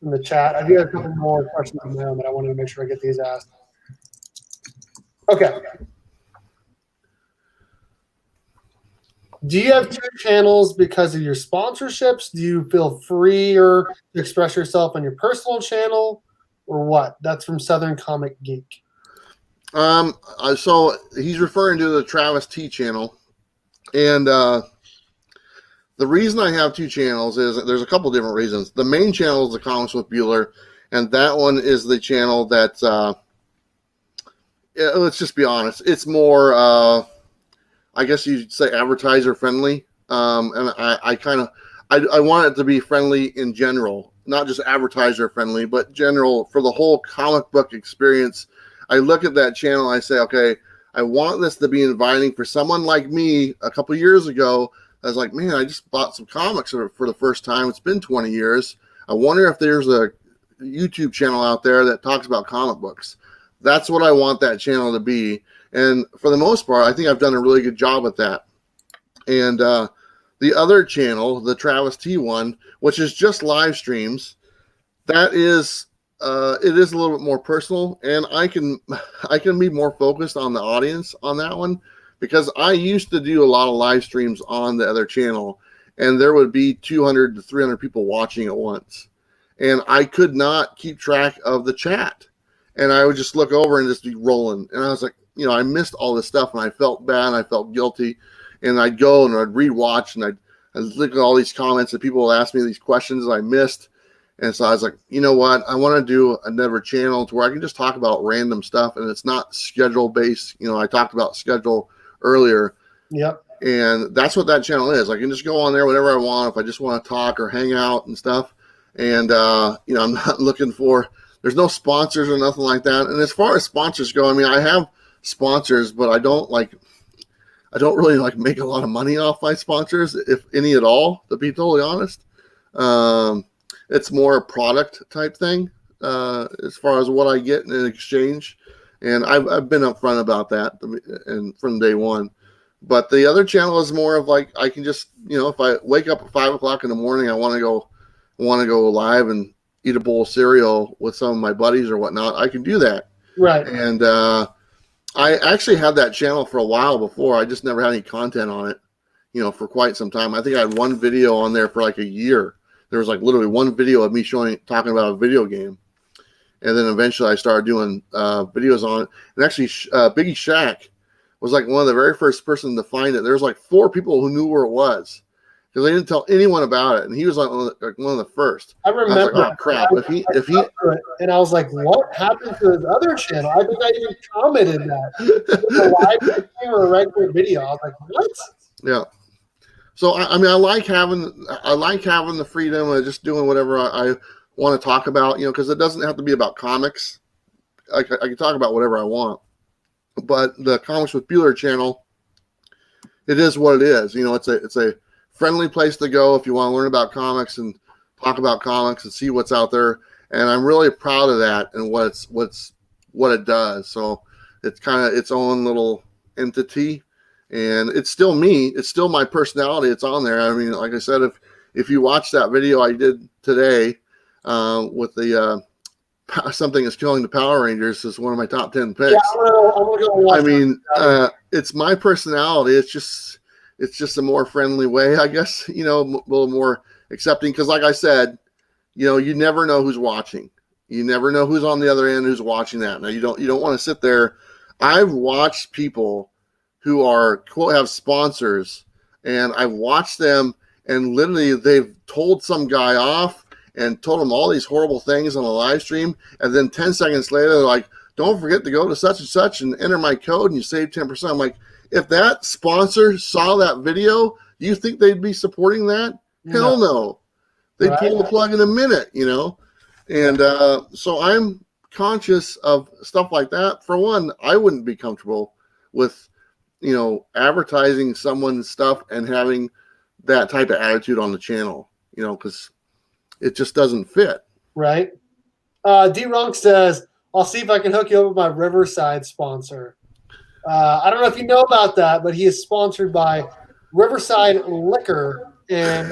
in the chat. I do have a couple more questions in there, but I wanted to make sure I get these asked. Okay. Do you have two channels because of your sponsorships? Do you feel freer to express yourself on your personal channel, or what? That's from Southern Comic Geek. So he's referring to the Travis T channel, and the reason I have two channels is there's a couple different reasons. The main channel is the Comics with Bueller, and that one is the channel that let's just be honest, it's more I guess you'd say advertiser friendly, and I want it to be friendly in general, not just advertiser friendly, but general for the whole comic book experience. I look at that channel, I say, okay, I want this to be inviting for someone like me. A couple years ago, I was like, man, I just bought some comics for the first time. It's been 20 years. I wonder if there's a YouTube channel out there that talks about comic books. That's what I want that channel to be. And for the most part, I think I've done a really good job at that. And the other channel, the Travis T one, which is just live streams, that is it is a little bit more personal, and I can be more focused on the audience on that one, because I used to do a lot of live streams on the other channel, and there would be 200 to 300 people watching at once, and I could not keep track of the chat, and I would just look over and just be rolling, and I was like, I missed all this stuff, and I felt bad, and I felt guilty, and I'd go and I'd rewatch, and I'd look at all these comments that people would ask me these questions that I missed. And so I was like, you know what? I want to do another channel to where I can just talk about random stuff, and it's not schedule based. I talked about schedule earlier. Yep. And that's what that channel is. I can just go on there whenever I want, if I just want to talk or hang out and stuff. And, I'm not looking for, there's no sponsors or nothing like that. And as far as sponsors go, I mean, I have sponsors, but I don't really make a lot of money off my sponsors, if any at all, to be totally honest. It's more a product type thing as far as what I get in exchange. And I've been upfront about that and from day one. But the other channel is more of like, I can just, if I wake up at 5 o'clock in the morning, I want to go live and eat a bowl of cereal with some of my buddies or whatnot, I can do that. Right. And I actually had that channel for a while before. I just never had any content on it, you know, for quite some time. I think I had one video on there for like a year. There was like literally one video of me talking about a video game. And then eventually I started doing videos on it. And actually, Biggie Shack was like one of the very first person to find it. There was like 4 people who knew where it was because they didn't tell anyone about it. And he was like one of the first. I remember. I was like, oh crap! If he and I was like, what happened to his other channel? I think I even commented that it was a live stream or a regular video. I was like, what? Yeah. So I mean, I like having the freedom of just doing whatever I want to talk about, you know, because it doesn't have to be about comics. I can talk about whatever I want. But the Comics with Bueller channel, it is what it is. You know, it's a friendly place to go if you want to learn about comics and talk about comics and see what's out there. And I'm really proud of that and what it does. So it's kind of its own little entity, and it's still me. It's still my personality. It's on there. I mean, like I said, if you watch that video I did today with the Something is Killing the Power Rangers is one of my top 10 picks. Yeah, I'm gonna go watch it's my personality. It's just a more friendly way, I guess, you know, a little more accepting. Because like I said, you know, you never know who's watching. You never know who's on the other end who's watching that. Now, you don't want to sit there. I've watched people who are, quote, have sponsors, and I've watched them, and literally they've told some guy off and told him all these horrible things on a live stream, and then 10 seconds later, they're like, don't forget to go to such and such and enter my code and you save 10%. I'm like, if that sponsor saw that video, do you think they'd be supporting that? Hell no. They'd pull the plug in a minute, you know? And so I'm conscious of stuff like that. For one, I wouldn't be comfortable with, you know, advertising someone's stuff and having that type of attitude on the channel, you know, because it just doesn't fit. Right. D-Ronk says, I'll see if I can hook you up with my Riverside sponsor. I don't know if you know about that, but he is sponsored by Riverside Liquor in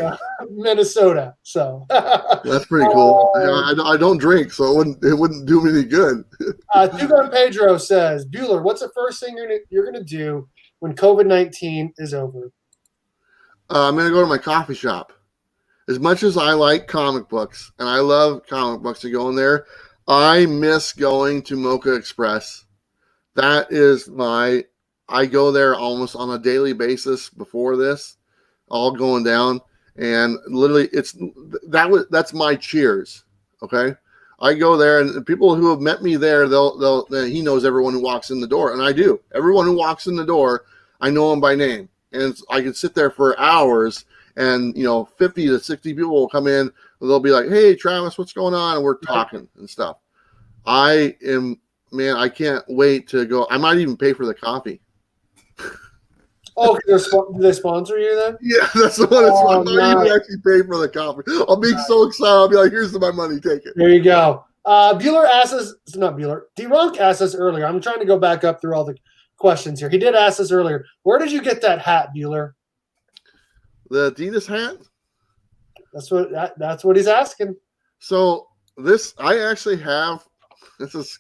Minnesota. So that's pretty cool. I don't drink, so it wouldn't do me any good. Tugon Pedro says, Bueller, what's the first thing you're gonna do when COVID-19 is over? I'm gonna go to my coffee shop. As much as I like comic books and I love comic books to go in there, I miss going to Mocha Express. That is I go there almost on a daily basis before this, all going down, and literally that's my Cheers. Okay, I go there, and people who have met me there, he knows everyone who walks in the door, and I do. Everyone who walks in the door, I know them by name, and I can sit there for hours, and 50 to 60 people will come in, and they'll be like, "Hey, Travis, what's going on?" And we're talking and stuff. I can't wait to go. I might even pay for the coffee. Oh, do they sponsor you then? Yeah, that's the one. I might even actually pay for the coffee. I'll be so excited. I'll be like, "Here's my money. Take it." There you go. Bueller asked us, not Bueller, D-Ronk asked us earlier. I'm trying to go back up through all the questions here. He did ask us earlier, where did you get that hat, Bueller? The Adidas hat? That's what he's asking. So I actually have. This is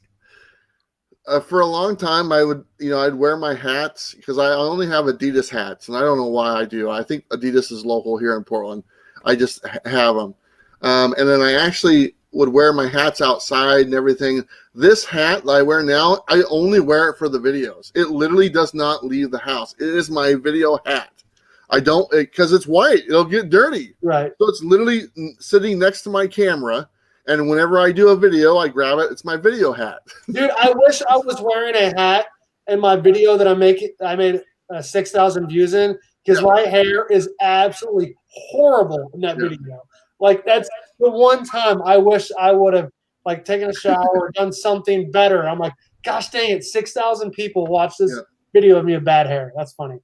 for a long time. I'd wear my hats because I only have Adidas hats, and I don't know why I do. I think Adidas is local here in Portland. I just have them, and then I actually would wear my hats outside and everything. This hat that I wear now, I only wear it for the videos. It literally does not leave the house. It is my video hat. I don't, because it's white. It'll get dirty. Right. So it's literally sitting next to my camera. And whenever I do a video, I grab it. It's my video hat. Dude, I wish I was wearing a hat in my video that I made 6,000 views in, because my hair is absolutely horrible in that video. Like, that's the one time I wish I would have taken a shower or done something better. I'm like, gosh dang it, 6,000 people watch this video of me with bad hair. That's funny.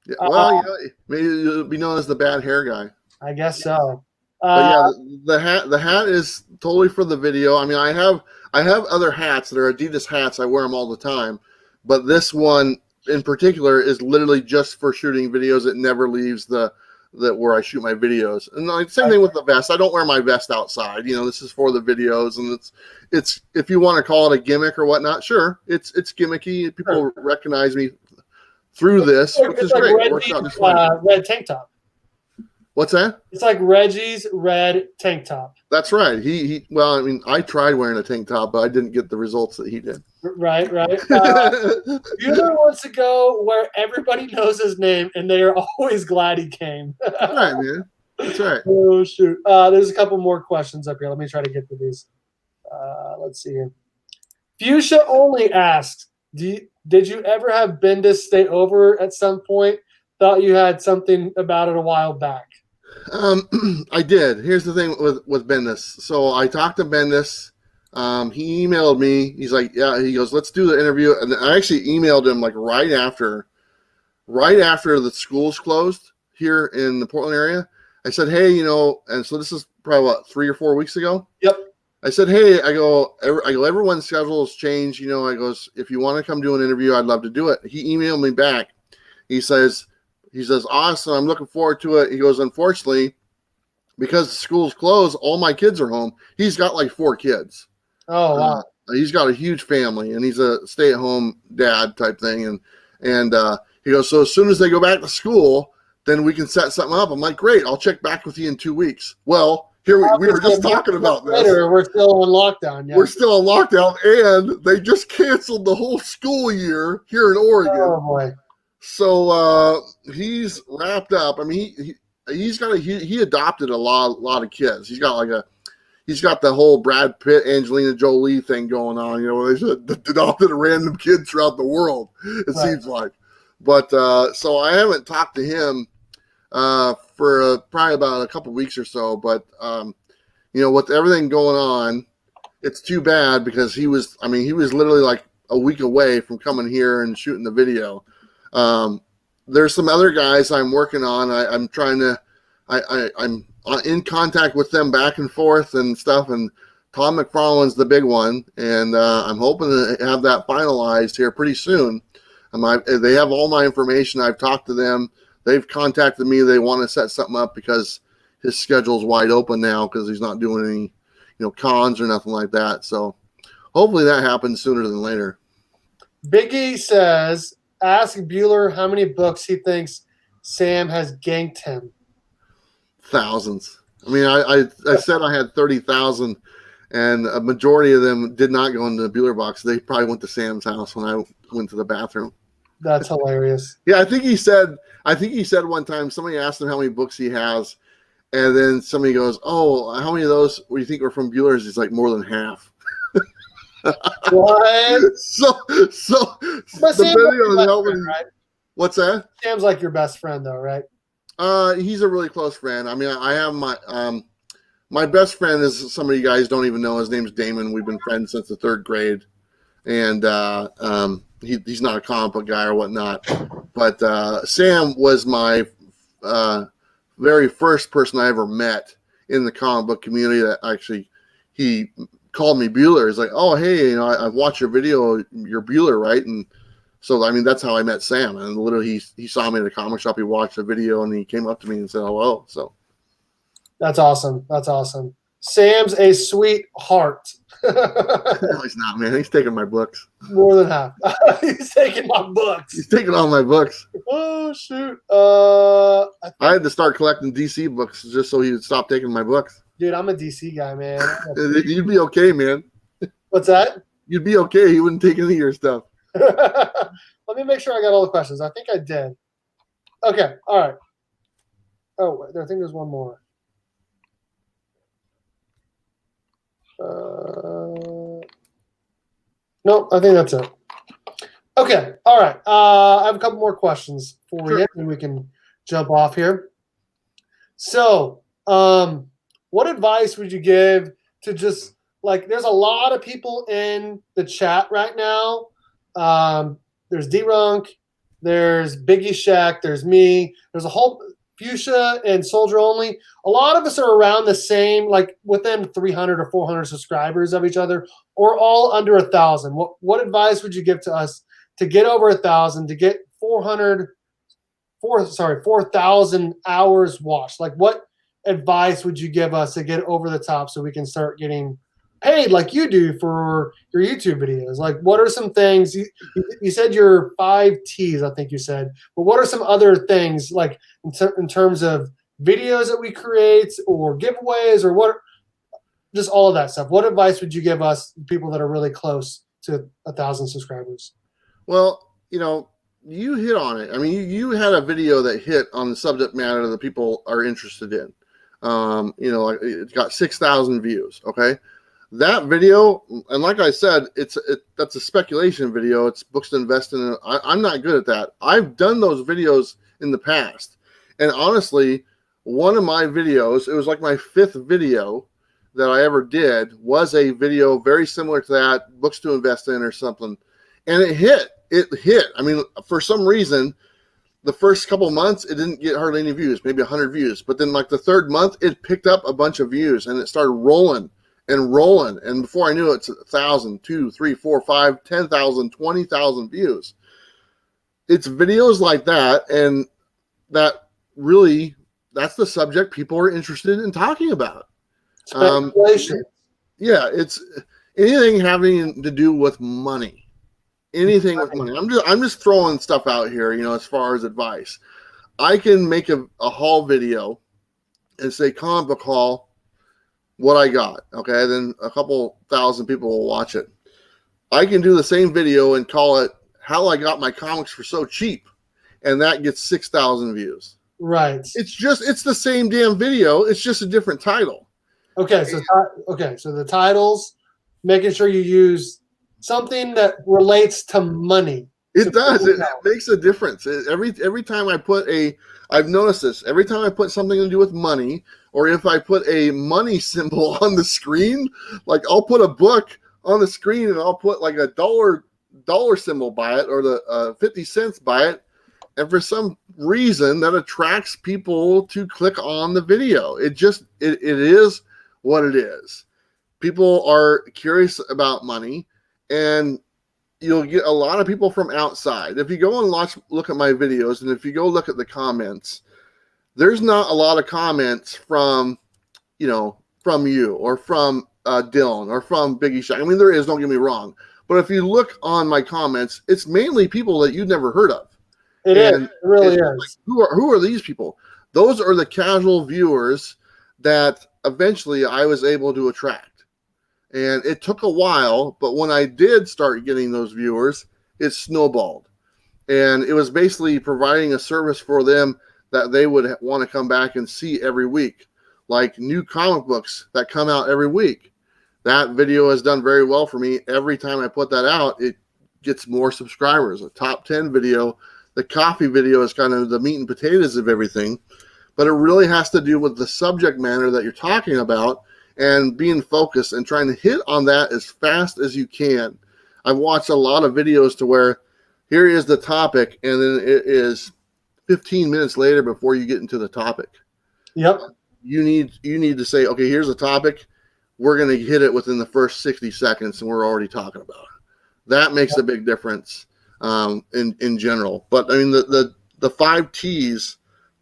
Yeah, well, maybe you'll be known as the bad hair guy. I guess so. But the hat is totally for the video. I mean, I have other hats that are Adidas hats. I wear them all the time, but this one in particular is literally just for shooting videos. It never leaves the that where I shoot my videos. And like same thing with the vest. I don't wear my vest outside. You know, this is for the videos, and it's if you want to call it a gimmick or whatnot, sure, it's gimmicky. People recognize me through this, which is great. It works out just fine. Red tank top. What's that? It's like Reggie's red tank top. That's right. Well, I mean, I tried wearing a tank top, but I didn't get the results that he did. Right. Bueller wants to go where everybody knows his name, and they are always glad he came. That's right, man. That's right. Oh, shoot. There's a couple more questions up here. Let me try to get to these. Let's see here. Fuchsia only asks, did you ever have Bendis stay over at some point? Thought you had something about it a while back. I did. Here's the thing with Bendis. So I talked to Bendis. He emailed me. He's like, yeah, he goes, let's do the interview. And I actually emailed him like right after the schools closed here in the Portland area. I said, hey, you know, and so this is probably what, 3 or 4 weeks ago. Yep. I said, hey, I go, everyone's schedules change. You know, I goes, if you want to come do an interview, I'd love to do it. He emailed me back. He says, awesome, I'm looking forward to it. He goes, unfortunately, because the school's closed, all my kids are home. He's got like 4 kids. Oh, wow. He's got a huge family, and he's a stay-at-home dad type thing. And he goes, so as soon as they go back to school, then we can set something up. I'm like, great, I'll check back with you in 2 weeks. Well, here we were just talking about this. We're still in lockdown. Yeah. We're still in lockdown, and they just canceled the whole school year here in Oregon. Oh, boy. So he's wrapped up. I mean, he adopted a lot of kids. He's got the whole Brad Pitt, Angelina Jolie thing going on. You know, they adopted random kids throughout the world. It seems like, but so I haven't talked to him for probably about a couple weeks or so. But you know, with everything going on, it's too bad because he was literally like a week away from coming here and shooting the video. There's some other guys I'm working on. I'm in contact with them back and forth and stuff. And Tom McFarlane's the big one. And I'm hoping to have that finalized here pretty soon. They have all my information. I've talked to them. They've contacted me. They want to set something up because his schedule's wide open now because he's not doing any, you know, cons or nothing like that. So hopefully that happens sooner than later. Biggie says, ask Bueller how many books he thinks Sam has ganked him. Thousands. I mean, I said I had 30,000, and a majority of them did not go into the Bueller box. They probably went to Sam's house when I went to the bathroom. That's hilarious. Yeah, I think he said one time somebody asked him how many books he has, and then somebody goes, "Oh, how many of those do you think are from Bueller's?" He's like, more than half. What? So But Sam's like friend, right? What's that? Sam's like your best friend, though, right? He's a really close friend. I mean, I have my best friend is somebody you guys don't even know. His name's Damon. We've been friends since the 3rd grade, and he's not a comic book guy or whatnot. But Sam was my very first person I ever met in the comic book community. That actually he called me Bueller. He's like, "Oh, hey, you know, I've watched your video. You're Bueller, right?" And so, I mean, that's how I met Sam. And literally, he saw me in a comic shop. He watched the video, and he came up to me and said hello. So that's awesome. That's awesome. Sam's a sweet heart. No, he's not, man. He's taking my books. More than half. He's taking my books. He's taking all my books. Oh, shoot. I had to start collecting DC books just so he would stop taking my books. Dude, I'm a DC guy, man. You'd be okay, man. What's that? You'd be okay. He wouldn't take any of your stuff. Let me make sure I got all the questions. I think I did. Okay. All right. Oh, wait, I think there's one more. No, I think that's it. Okay. All right. I have a couple more questions for you, and we can jump off here. So, what advice would you give to just like, there's a lot of people in the chat right now. There's D-Runk, there's Biggie Shack, there's me, there's a whole Fuchsia and Soldier Only. A lot of us are around the same, like within 300 or 400 subscribers of each other, or all under 1,000. What advice would you give to us to get over 1,000, to get 400 4,000 hours watched. Like, what advice would you give us to get over the top so we can start getting paid like you do for your YouTube videos? Like, what are some things you said your 5 T's, I think you said, but what are some other things like in terms of videos that we create or giveaways or what, just all of that stuff? What advice would you give us, people that are really close to 1,000 subscribers? Well, you hit on it. I mean, you had a video that hit on the subject matter that people are interested in. Like it got 6,000 views. Okay. That video, and like I said, that's a speculation video. It's books to invest in. I'm not good at that. I've done those videos in the past. And honestly, one of my videos, it was like my 5th video that I ever did, was a video very similar to that, books to invest in or something. And it hit. I mean, for some reason, the first couple months, it didn't get hardly any views, maybe 100 views. But then like the 3rd month, it picked up a bunch of views and it started rolling. And before I knew it, it's 1,000, 2, 3, 4, 5, 10,000, 20,000 views. It's videos like that, and that's the subject people are interested in talking about. Speculation. Yeah, it's anything having to do with money. Anything with money. I'm just throwing stuff out here, as far as advice. I can make a haul video and say comic book haul, what I got. Okay, then a couple thousand people will watch it. I can do the same video and call it how I got my comics for so cheap, and that gets 6,000 views. Right. It's the same damn video. It's just a different title. Okay, so the titles, making sure you use something that relates to money. It does. It makes a difference. Every time I've noticed this. Every time I put something to do with money, or if I put a money symbol on the screen, like I'll put a book on the screen and I'll put like a dollar symbol by it, or the 50 cents by it, and for some reason that attracts people to click on the video. It is what it is. People are curious about money, and you'll get a lot of people from outside. If you go and look at my videos, and if you go look at the comments, there's not a lot of comments from you or from Dylan or from Biggie Shack. I mean, there is, don't get me wrong. But if you look on my comments, it's mainly people that you've never heard of. It really is. Like, who are these people? Those are the casual viewers that eventually I was able to attract. And it took a while, but when I did start getting those viewers, it snowballed. And it was basically providing a service for them that they would want to come back and see every week. Like new comic books that come out every week. That video has done very well for me. Every time I put that out, it gets more subscribers. A top 10 video. The coffee video is kind of the meat and potatoes of everything. But it really has to do with the subject matter that you're talking about, and being focused and trying to hit on that as fast as you can. I've watched a lot of videos to where here is the topic, and then it is 15 minutes later before you get into the topic. Yep. You need to say, okay, here's the topic. We're going to hit it within the first 60 seconds, and we're already talking about it. That makes a big difference in general. But I mean, the 5 T's,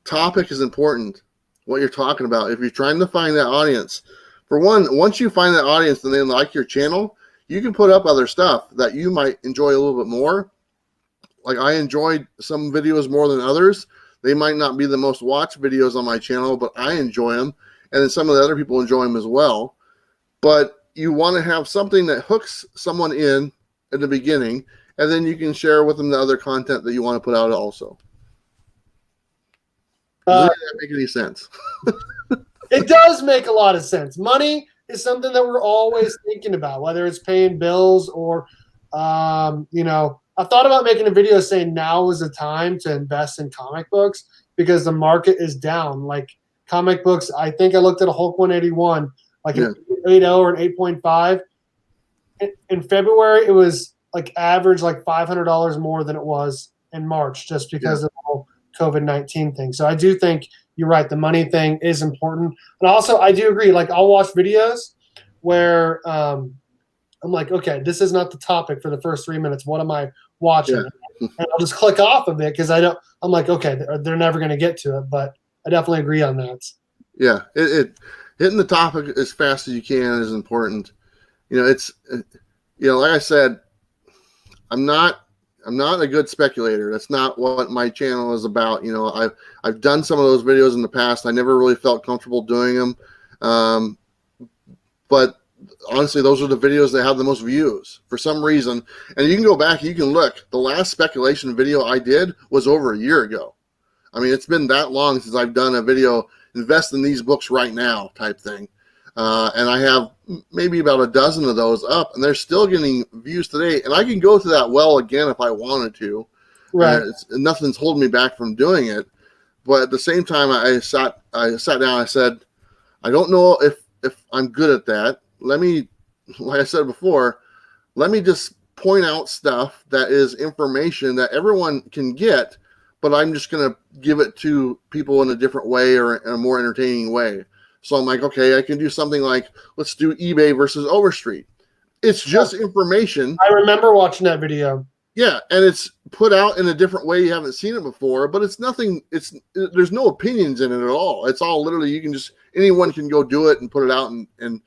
topic is important. What you're talking about. If you're trying to find that audience, for one, once you find that audience and they like your channel, you can put up other stuff that you might enjoy a little bit more. Like I enjoyed some videos more than others. They might not be the most watched videos on my channel, but I enjoy them. And then some of the other people enjoy them as well. But you want to have something that hooks someone in the beginning, and then you can share with them the other content that you want to put out also. Does that make any sense? It does make a lot of sense. Money is something that we're always thinking about, whether it's paying bills or, I thought about making a video saying now is the time to invest in comic books because the market is down. Like comic books, I think I looked at a Hulk 181, like an 8.0 or an 8.5. In February, it was like average like $500 more than it was in March just because of the whole COVID-19 thing. So I do think you're right. The money thing is important. And also I do agree. Like I'll watch videos where I'm like, okay, this is not the topic for the first 3 minutes. What am I watching? Yeah. I and I'll just click off of it because I'm like, okay, they're never going to get to it. But I definitely agree on that. Yeah, hitting the topic as fast as you can is important. It's like I said, I'm not a good speculator. That's not what my channel is about. I've done some of those videos in the past. I never really felt comfortable doing them, but honestly, those are the videos that have the most views for some reason. And you can go back, you can look. The last speculation video I did was over a year ago. I mean, it's been that long since I've done a video, invest in these books right now type thing. And I have maybe about a dozen of those up, and they're still getting views today. And I can go to that well again if I wanted to. Right. Nothing's holding me back from doing it. But at the same time, I sat down. I said, I don't know if I'm good at that. Like I said before, let me just point out stuff that is information that everyone can get, but I'm just going to give it to people in a different way or in a more entertaining way. So I'm like, okay, I can do something like, let's do eBay versus Overstreet. It's just information. I remember watching that video. Yeah, and it's put out in a different way. You haven't seen it before, but it's nothing. There's no opinions in it at all. It's all literally anyone can go do it and put it out and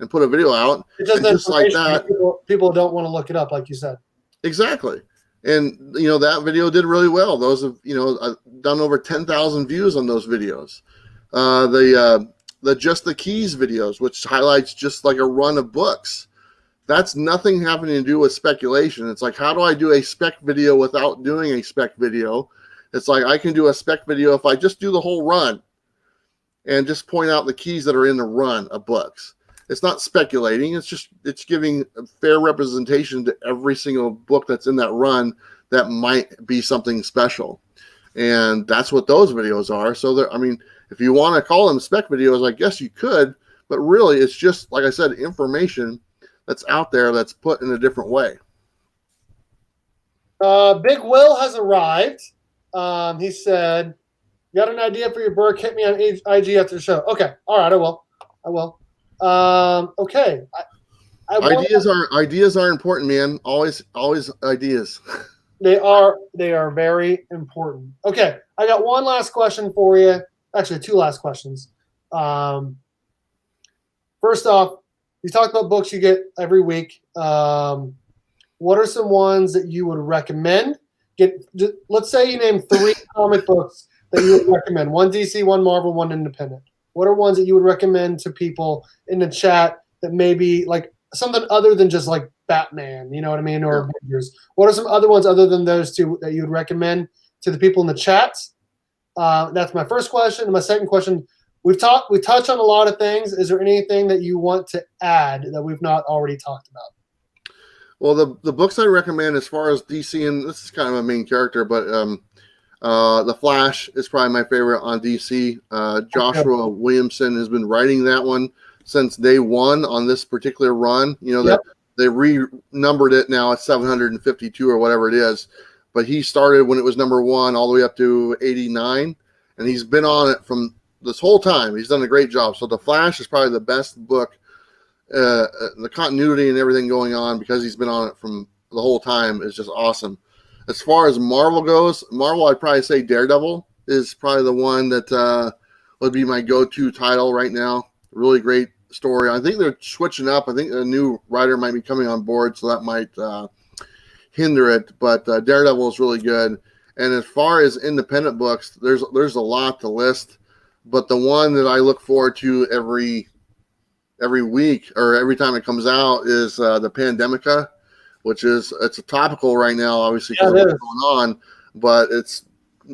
put a video out. It's just like that. People don't want to look it up, like you said. Exactly. And that video did really well. Those have I've done over 10,000 views on those videos. The Just the Keys videos, which highlights just like a run of books. That's nothing having to do with speculation. It's like, how do I do a spec video without doing a spec video? It's like I can do a spec video if I just do the whole run and just point out the keys that are in the run of books. It's not speculating. It's giving a fair representation to every single book that's in that run that might be something special. And that's what those videos are. So if you want to call them spec videos, I guess you could, but really it's just, like I said, information that's out there that's put in a different way. Big Will has arrived. He said, got an idea for your book? Hit me on IG after the show. Okay. All right. I will. Okay. Ideas are important, man. Always ideas. They are very important. Okay. I got one last question for you. Actually, two last questions. First off, you talked about books you get every week. What are some ones that you would recommend? Let's say you name 3 comic books that you would recommend. One DC, one Marvel, one independent. What are ones that you would recommend to people in the chat that maybe like something other than just like Batman, you know what I mean, or Avengers? What are some other ones other than those two that you would recommend to the people in the chat? That's my first question. And my second question, we touched on a lot of things. Is there anything that you want to add that we've not already talked about? Well, the books I recommend as far as DC, and this is kind of a main character, but The Flash is probably my favorite on DC. Joshua Williamson has been writing that one since day one on this particular run. They renumbered it now at 752 or whatever it is, but he started when it was number 1 all the way up to 89, and he's been on it from this whole time. He's done a great job. So The Flash is probably the best book, the continuity and everything going on, because he's been on it from the whole time, is just awesome. As far as Marvel goes, I'd probably say Daredevil is probably the one that would be my go-to title right now. Really great story. I think they're switching up. I think a new writer might be coming on board, so that might hinder it. But Daredevil is really good. And as far as independent books, there's a lot to list. But the one that I look forward to every week or every time it comes out is the Pandemica, which it's a topical right now, obviously, because of what's going on. But it's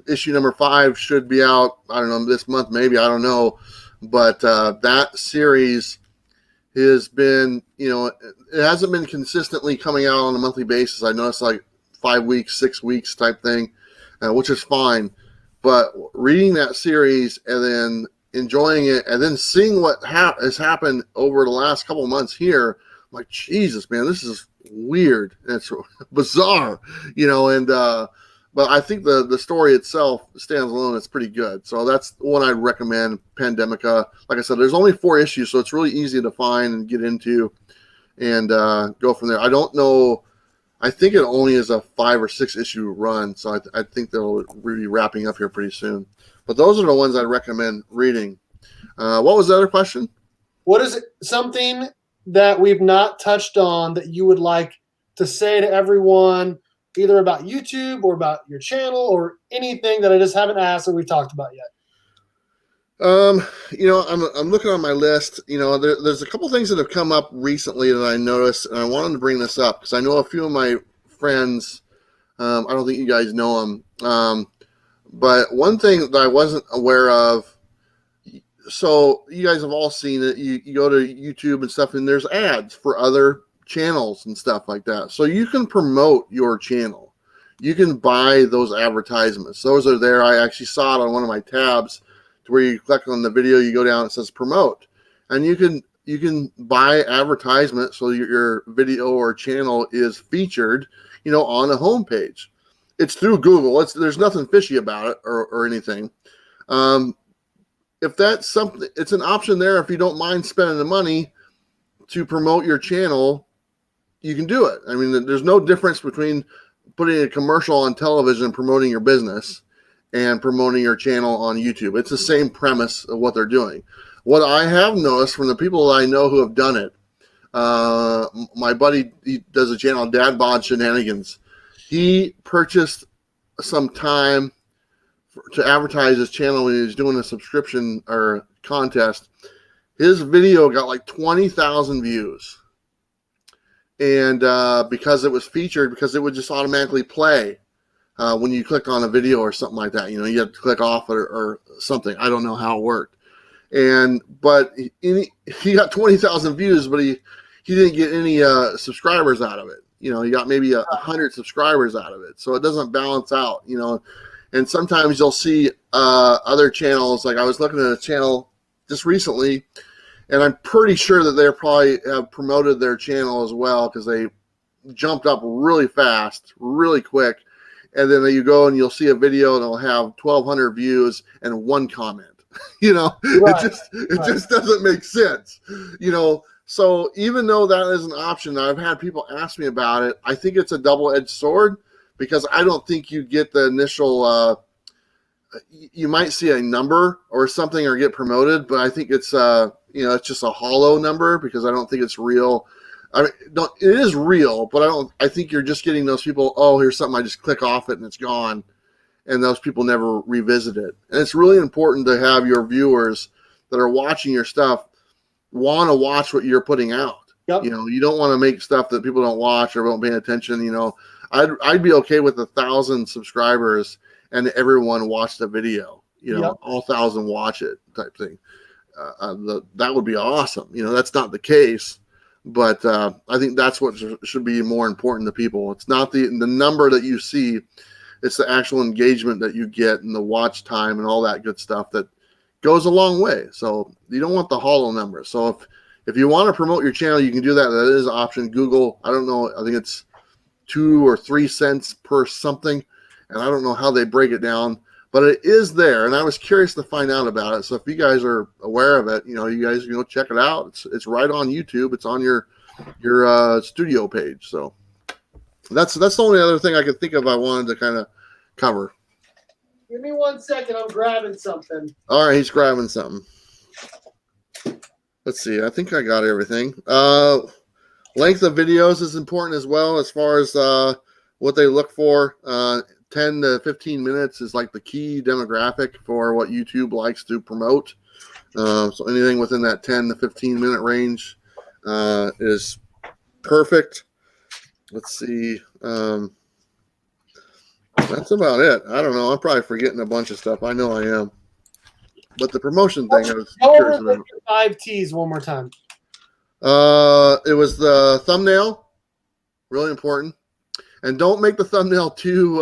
issue number 5 should be out, I don't know, this month maybe, I don't know. But that series has been, it hasn't been consistently coming out on a monthly basis. I noticed like 5 weeks, 6 weeks type thing, which is fine. But reading that series and then enjoying it and then seeing what has happened over the last couple of months here, I'm like, Jesus, man, this is weird. It's bizarre, but I think the story itself stands alone. It's pretty good. So that's the one I'd recommend, Pandemica. Like I said, there's only 4 issues, so it's really easy to find and get into and go from there. I don't know I think it only is a 5 or 6 issue run, so I think they'll be wrapping up here pretty soon. But those are the ones I'd recommend reading. What was the other question? What is something that we've not touched on that you would like to say to everyone, either about YouTube or about your channel or anything that I just haven't asked that we've talked about yet? You know, I'm looking on my list. You know, there's a couple things that have come up recently that I noticed, and I wanted to bring this up because I know a few of my friends. I don't think you guys know them, but one thing that I wasn't aware of. So you guys have all seen it. You go to YouTube and stuff, and there's ads for other channels and stuff like that. So you can promote your channel. You can buy those advertisements. Those are there. I actually saw it on one of my tabs, to where you click on the video, you go down, it says promote, and you can buy advertisement so your video or channel is featured, you know, on the homepage. It's through Google. There's nothing fishy about it or anything. If that's something, it's an option there. If you don't mind spending the money to promote your channel, you can do it. I mean, there's no difference between putting a commercial on television and promoting your business and promoting your channel on YouTube. It's the same premise of what they're doing. What I have noticed from the people that I know who have done it, my buddy, he does a channel, Dad Bod Shenanigans. He purchased some time to advertise his channel when he was doing a subscription or contest. His video got like 20,000 views. And because it was featured, because it would just automatically play when you click on a video or something like that. You know, you have to click off it or something. I don't know how it worked. But he got 20,000 views, but he didn't get any subscribers out of it. You know, he got maybe 100 subscribers out of it. So it doesn't balance out, you know. And sometimes you'll see other channels. Like I was looking at a channel just recently, and I'm pretty sure that they probably have promoted their channel as well, because they jumped up really fast, really quick. And then you go and you'll see a video and it'll have 1,200 views and 1 comment. You know, Right. it just doesn't make sense. You know, so even though that is an option, I've had people ask me about it. I think it's a double-edged sword, because I don't think you get the initial. You might see a number or something or get promoted, but I think it's you know, it's just a hollow number, because I don't think it's real. I mean, it is real, but I think you're just getting those people, oh, here's something, I just click off it and it's gone. And those people never revisit it. And it's really important to have your viewers that are watching your stuff want to watch what you're putting out. Yep. You know, you don't want to make stuff that people don't watch or don't pay attention. You know, I'd be okay with 1,000 subscribers and everyone watch the video, you know, Yep. all 1,000 watch it type thing. That would be awesome. You know, that's not the case. But I think that's what should be more important to people. It's not the number that you see. It's the actual engagement that you get and the watch time and all that good stuff that goes a long way. So you don't want the hollow number. So if you want to promote your channel, you can do that. That is an option. Google, I don't know, I think it's 2 or 3 cents per something. And I don't know how they break it down, but it is there. And I was curious to find out about it. So if you guys are aware of it, you know, you guys, you know, check it out. It's right on YouTube. It's on your studio page. So that's the only other thing I could think of I wanted to kind of cover. Give me 1 second. I'm grabbing something. All right, he's grabbing something. Let's see. I think I got everything. Length of videos is important as well, as far as what they look for. 10 to 15 minutes is like the key demographic for what YouTube likes to promote. So anything within that 10 to 15 minute range is perfect. Let's see. That's about it. I don't know. I'm probably forgetting a bunch of stuff. I know I am. But the promotion thing, I was Go curious over about. the 5 T's one more time. It was the thumbnail. Really important. And don't make the thumbnail too.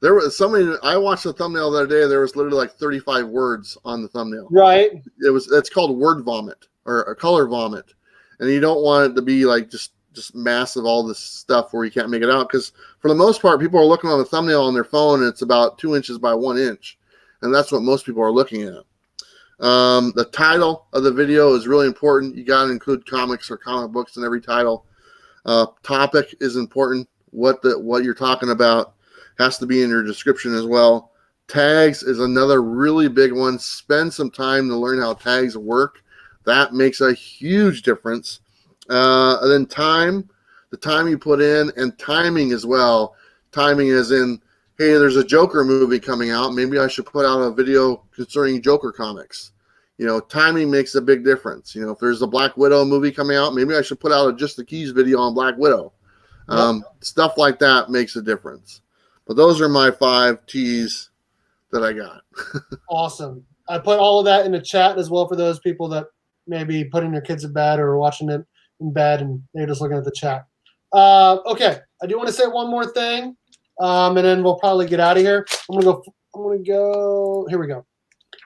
There was somebody. I watched the thumbnail the other day. There was literally like 35 words on the thumbnail. Right. It's called word vomit or a color vomit, and you don't want it to be like just massive all this stuff where you can't make it out, because for the most part, people are looking on the thumbnail on their phone and it's about 2 inches by 1 inch, and that's what most people are looking at. The title of the video is really important. You got to include comics or comic books in every title. Topic is important. What you're talking about has to be in your description as well. Tags is another really big one. Spend some time to learn how tags work. That makes a huge difference. And then the time you put in, and timing as well. Timing is in, hey, there's a Joker movie coming out. Maybe I should put out a video concerning Joker comics. Timing makes a big difference. If there's a Black Widow movie coming out, maybe I should put out a Just the Keys video on Black Widow. Stuff like that makes a difference. But those are my 5 T's that I got. Awesome. I put all of that in the chat as well for those people that may be putting their kids to bed or watching it in bed and they're just looking at the chat. Okay, I do want to say one more thing, and then we'll probably get out of here. I'm gonna go. Here we go.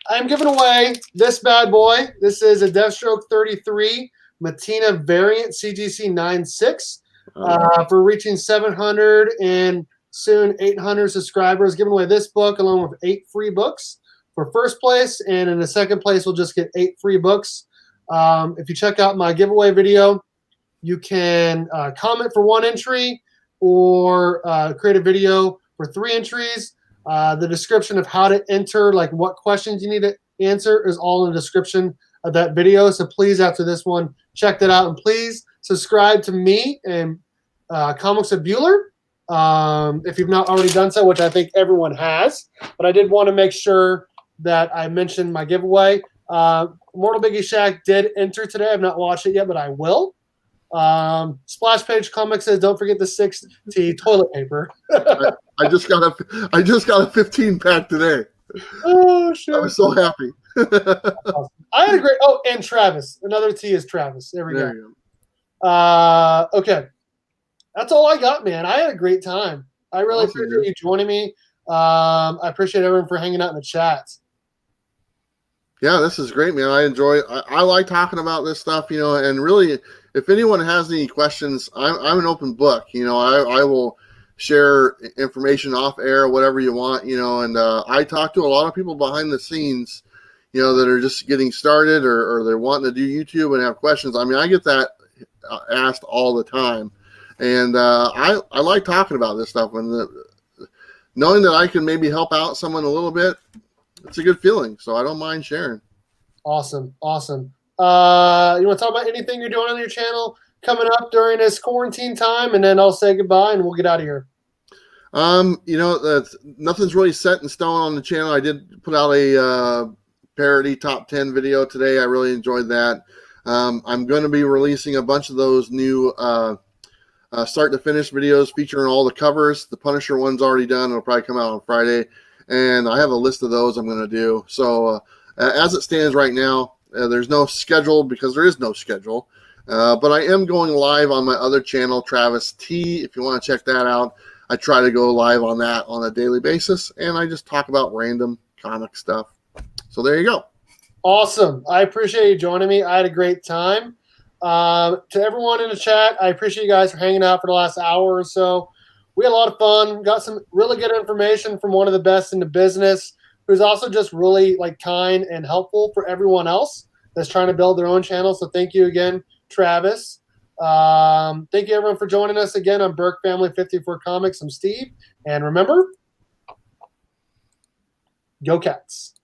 I'm giving away this bad boy. This is a Deathstroke 33 Matina variant CGC 96 for reaching 700 and soon 800 subscribers. Giving away this book along with 8 free books for first place, and in the second place, we'll just get 8 free books. If you check out my giveaway video, you can comment for 1 entry or create a video for 3 entries. The description of how to enter, like what questions you need to answer, is all in the description of that video. So please, after this one, check that out. And please subscribe to me and Comics with Bueller if you've not already done so, which I think everyone has. But I did want to make sure that I mentioned my giveaway. Mortal Biggie Shack did enter today. I've not watched it yet, but I will. Splash Page Comics says, don't forget the 6T toilet paper. I just got a 15-pack today. Oh, sure. I was so happy. Awesome. I had a great. Oh, and Travis. Another T is Travis. There we go. You go. Okay. That's all I got, man. I had a great time. I really appreciate you joining me. I appreciate everyone for hanging out in the chats. Yeah, this is great, man. I like talking about this stuff, and really, if anyone has any questions, I'm an open book. I will share information off air, whatever you want, and I talk to a lot of people behind the scenes, that are just getting started or they're wanting to do YouTube and have questions. I mean, I get that asked all the time, and I like talking about this stuff, and knowing that I can maybe help out someone a little bit, it's a good feeling. So I don't mind sharing. Awesome. You want to talk about anything you're doing on your channel coming up during this quarantine time, and then I'll say goodbye and we'll get out of here. Nothing's really set in stone on the channel. I did put out a parody top 10 video today. I really enjoyed that. I'm going to be releasing a bunch of those new start to finish videos featuring all the covers. The Punisher one's already done. It'll probably come out on Friday. And I have a list of those I'm going to do. So as it stands right now, there's no schedule because there is no schedule. But I am going live on my other channel, Travis T. If you want to check that out, I try to go live on that on a daily basis. And I just talk about random comic stuff. So there you go. Awesome. I appreciate you joining me. I had a great time. To everyone in the chat, I appreciate you guys for hanging out for the last hour or so. We had a lot of fun, got some really good information from one of the best in the business, who's also just really kind and helpful for everyone else that's trying to build their own channel. So thank you again, Travis. Thank you everyone for joining us again on berkfamily54comics. I'm Steve. And remember, go Cats.